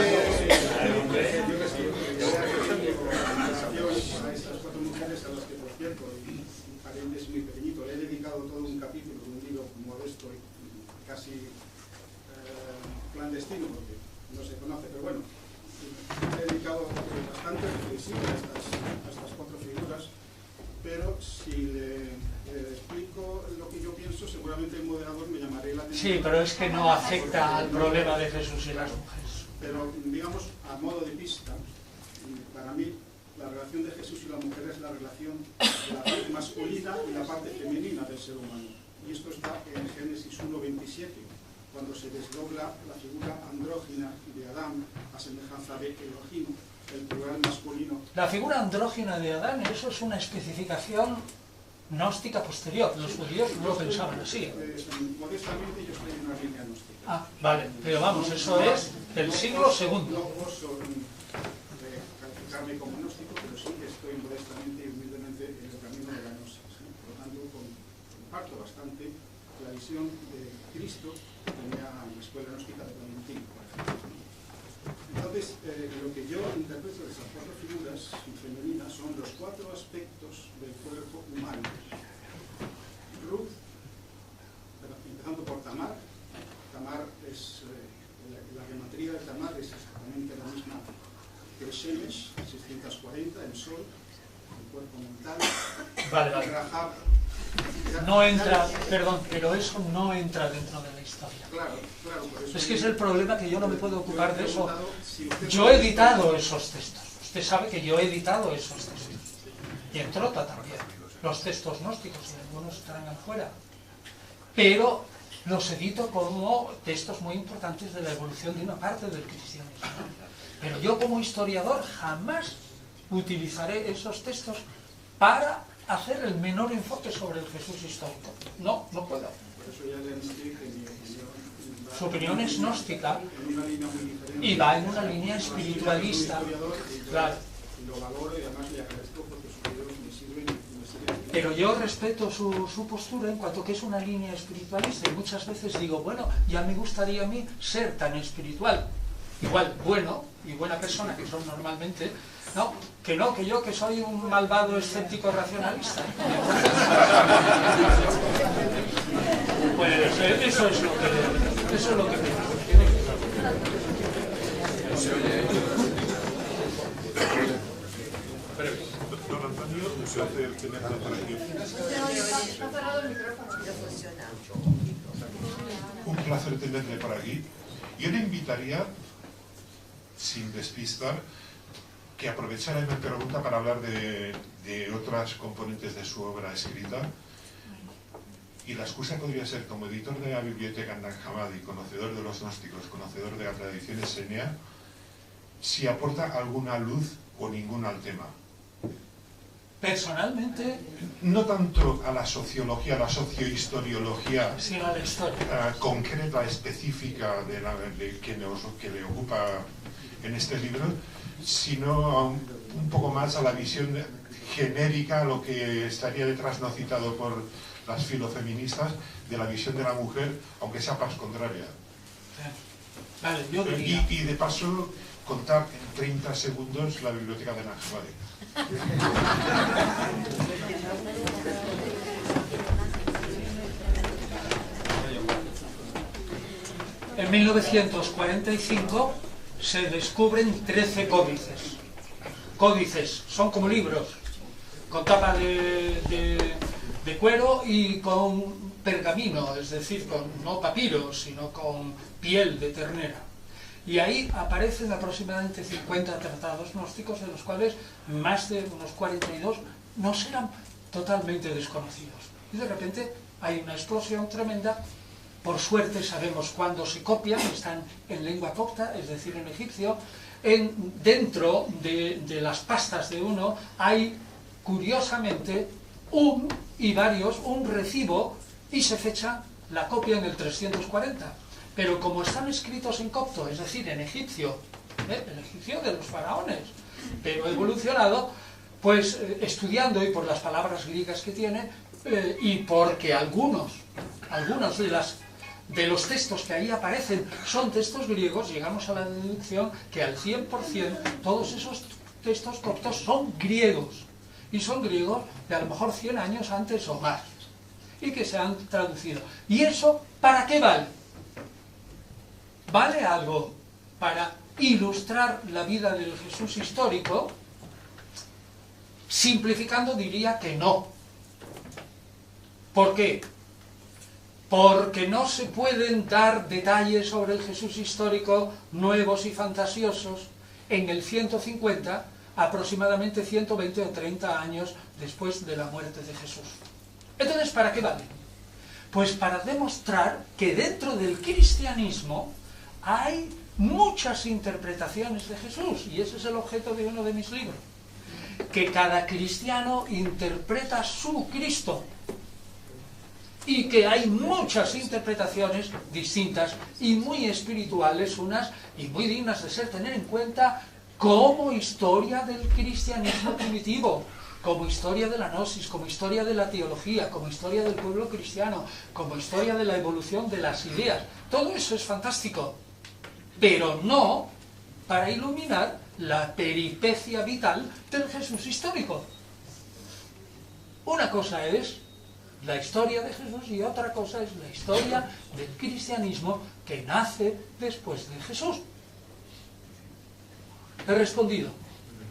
A estas 4 mujeres a las que, por cierto, un paréntesis muy pequeñito, le he dedicado todo un capítulo de un libro modesto y casi clandestino, porque no se conoce, pero bueno, he dedicado bastante reflexión a estas 4 figuras, pero si le explico lo que yo pienso, seguramente el moderador me llamará la atención. Sí, pero es que no afecta al problema de Jesús y las mujeres. Pero, digamos, a modo de pista, para mí, la relación de Jesús y la mujer es la relación de la parte masculina y la parte femenina del ser humano. Y esto está en Génesis 1:27, cuando se desdobla la figura andrógina de Adán a semejanza de Elohim, el plural masculino. La figura andrógina de Adán, eso es una especificación gnóstica posterior. Los judíos no lo pensaban así. Modestamente yo estoy en una línea gnóstica. Ah, vale, pero vamos, eso es del siglo II. No gozo de calificarme como gnóstico, pero sí que estoy modestamente y humildemente en el camino de la gnosis. Por lo tanto, comparto bastante la visión de Cristo que tenía en la escuela gnóstica de Valentín, por ejemplo. Entonces, lo que yo interpreto de esas cuatro figuras femeninas son los cuatro aspectos del cuerpo humano. Ruth, empezando por Tamar. Tamar es, la geometría de Tamar es exactamente la misma que Shemesh, 640, el sol, el cuerpo mental. Vale. Rahab. No entra, perdón, pero eso no entra dentro de la historia. Claro, por eso. Es que es el problema, que yo no me puedo ocupar de eso. Yo he editado esos textos. Usted sabe que yo he editado esos textos. Y en Trota también. Los textos gnósticos, y algunos estarán afuera. Pero los edito como textos muy importantes de la evolución de una parte del cristianismo. Pero yo como historiador jamás utilizaré esos textos para hacer el menor enfoque sobre el Jesús histórico. No, no puedo. Por eso ya le dije que mi opinión, su opinión es gnóstica en una línea muy diferente, y va en una línea espiritualista. Claro. Lo valoro y además le agradezco porque sus videos me sirven. Pero yo respeto su postura en cuanto que es una línea espiritualista, y muchas veces digo, bueno, ya me gustaría a mí ser tan espiritual, igual bueno y buena persona que son normalmente, no, que yo que soy un malvado escéptico racionalista. Pues eso es lo que pienso. Don Antonio, un placer tenerlo por aquí. Un placer tenerle por aquí. Yo le invitaría, sin despistar, que aprovechara mi pregunta para hablar de otras componentes de su obra escrita. Y la excusa podría ser, como editor de la biblioteca Nag Hammadi, conocedor de los gnósticos, conocedor de la tradición esenia, si aporta alguna luz o ninguna al tema. Personalmente, no tanto a la sociología, a la sociohistoriología, sino a la historia concreta, específica que le ocupa en este libro, sino un poco más a la visión genérica, lo que estaría detrás, no citado por las filofeministas, de la visión de la mujer, aunque sea más contraria. Vale, yo diría. Y de paso, contar en 30 segundos la biblioteca de Nag Hammadi. En 1945 se descubren 13 códices. Códices son como libros, con tapa de cuero y con pergamino, es decir, con no papiro, sino con piel de ternera. Y ahí aparecen aproximadamente 50 tratados gnósticos, de los cuales más de unos 42 no serán totalmente desconocidos. Y de repente hay una explosión tremenda. Por suerte sabemos cuándo se copian, están en lengua copta, es decir, en egipcio. Dentro de las pastas de uno hay, curiosamente, un recibo, y se fecha la copia en el 340. Pero como están escritos en copto, es decir, en egipcio, el egipcio de los faraones, pero evolucionado, pues estudiando, y por las palabras griegas que tiene, y porque algunos de los textos que ahí aparecen son textos griegos, llegamos a la deducción que al 100% todos esos textos coptos son griegos, y son griegos de a lo mejor 100 años antes o más, y que se han traducido. ¿Y eso para qué vale? ¿Vale algo para ilustrar la vida del Jesús histórico? Simplificando diría que no. ¿Por qué? Porque no se pueden dar detalles sobre el Jesús histórico nuevos y fantasiosos en el 150, aproximadamente 120 o 30 años después de la muerte de Jesús. Entonces, ¿para qué vale? Pues para demostrar que dentro del cristianismo hay muchas interpretaciones de Jesús, y ese es el objeto de uno de mis libros. que cada cristiano interpreta su Cristo y que hay muchas interpretaciones distintas y muy espirituales unas y muy dignas de ser tener en cuenta como historia del cristianismo primitivo, como historia de la gnosis, como historia de la teología, como historia del pueblo cristiano, como historia de la evolución de las ideas. Todo eso es fantástico, pero no para iluminar la peripecia vital del Jesús histórico. Una cosa es la historia de Jesús y otra cosa es la historia del cristianismo que nace después de Jesús. He respondido.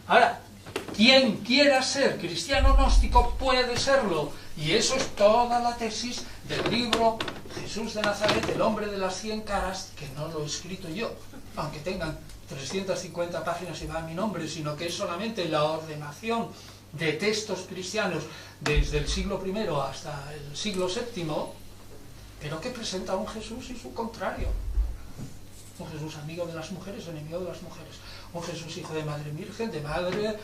Ahora, quien quiera ser cristiano gnóstico puede serlo, y eso es toda la tesis del libro Jesús de Nazaret, el hombre de las 100 caras, que no lo he escrito yo, aunque tengan 350 páginas y va a mi nombre, sino que es solamente la ordenación de textos cristianos desde el siglo I hasta el siglo VII, pero que presenta a un Jesús y su contrario. Un Jesús amigo de las mujeres, enemigo de las mujeres. Un Jesús hijo de madre virgen, de madre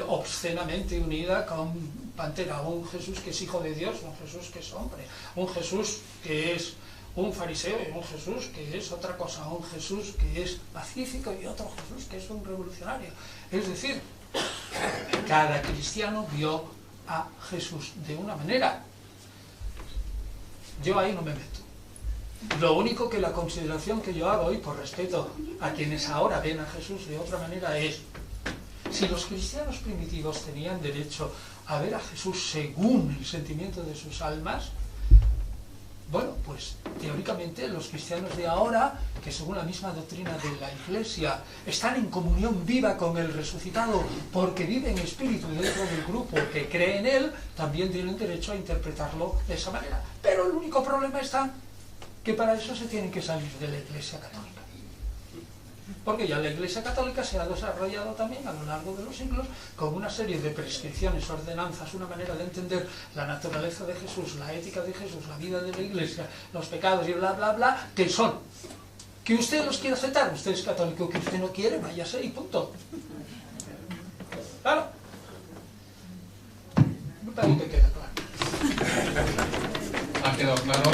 obscenamente unida con pantera. Un Jesús que es hijo de Dios, un Jesús que es hombre. Un Jesús que es un fariseo y un Jesús que es otra cosa. Un Jesús que es pacífico y otro Jesús que es un revolucionario. Es decir, cada cristiano vio a Jesús de una manera. Yo ahí no me meto. Lo único que la consideración que yo hago, y por respeto a quienes ahora ven a Jesús de otra manera, es: si los cristianos primitivos tenían derecho a ver a Jesús según el sentimiento de sus almas, bueno, pues teóricamente los cristianos de ahora, que según la misma doctrina de la Iglesia están en comunión viva con el resucitado porque vive en espíritu dentro del grupo que cree en él, también tienen derecho a interpretarlo de esa manera. Pero el único problema está que para eso se tienen que salir de la Iglesia Católica. Porque ya la Iglesia Católica se ha desarrollado también a lo largo de los siglos con una serie de prescripciones, ordenanzas, una manera de entender la naturaleza de Jesús, la ética de Jesús, la vida de la Iglesia, los pecados y bla, bla, bla, que son que usted los quiere aceptar, usted es católico, que usted no quiere, váyase y punto. Claro. Me parece que queda claro. Ha quedado claro.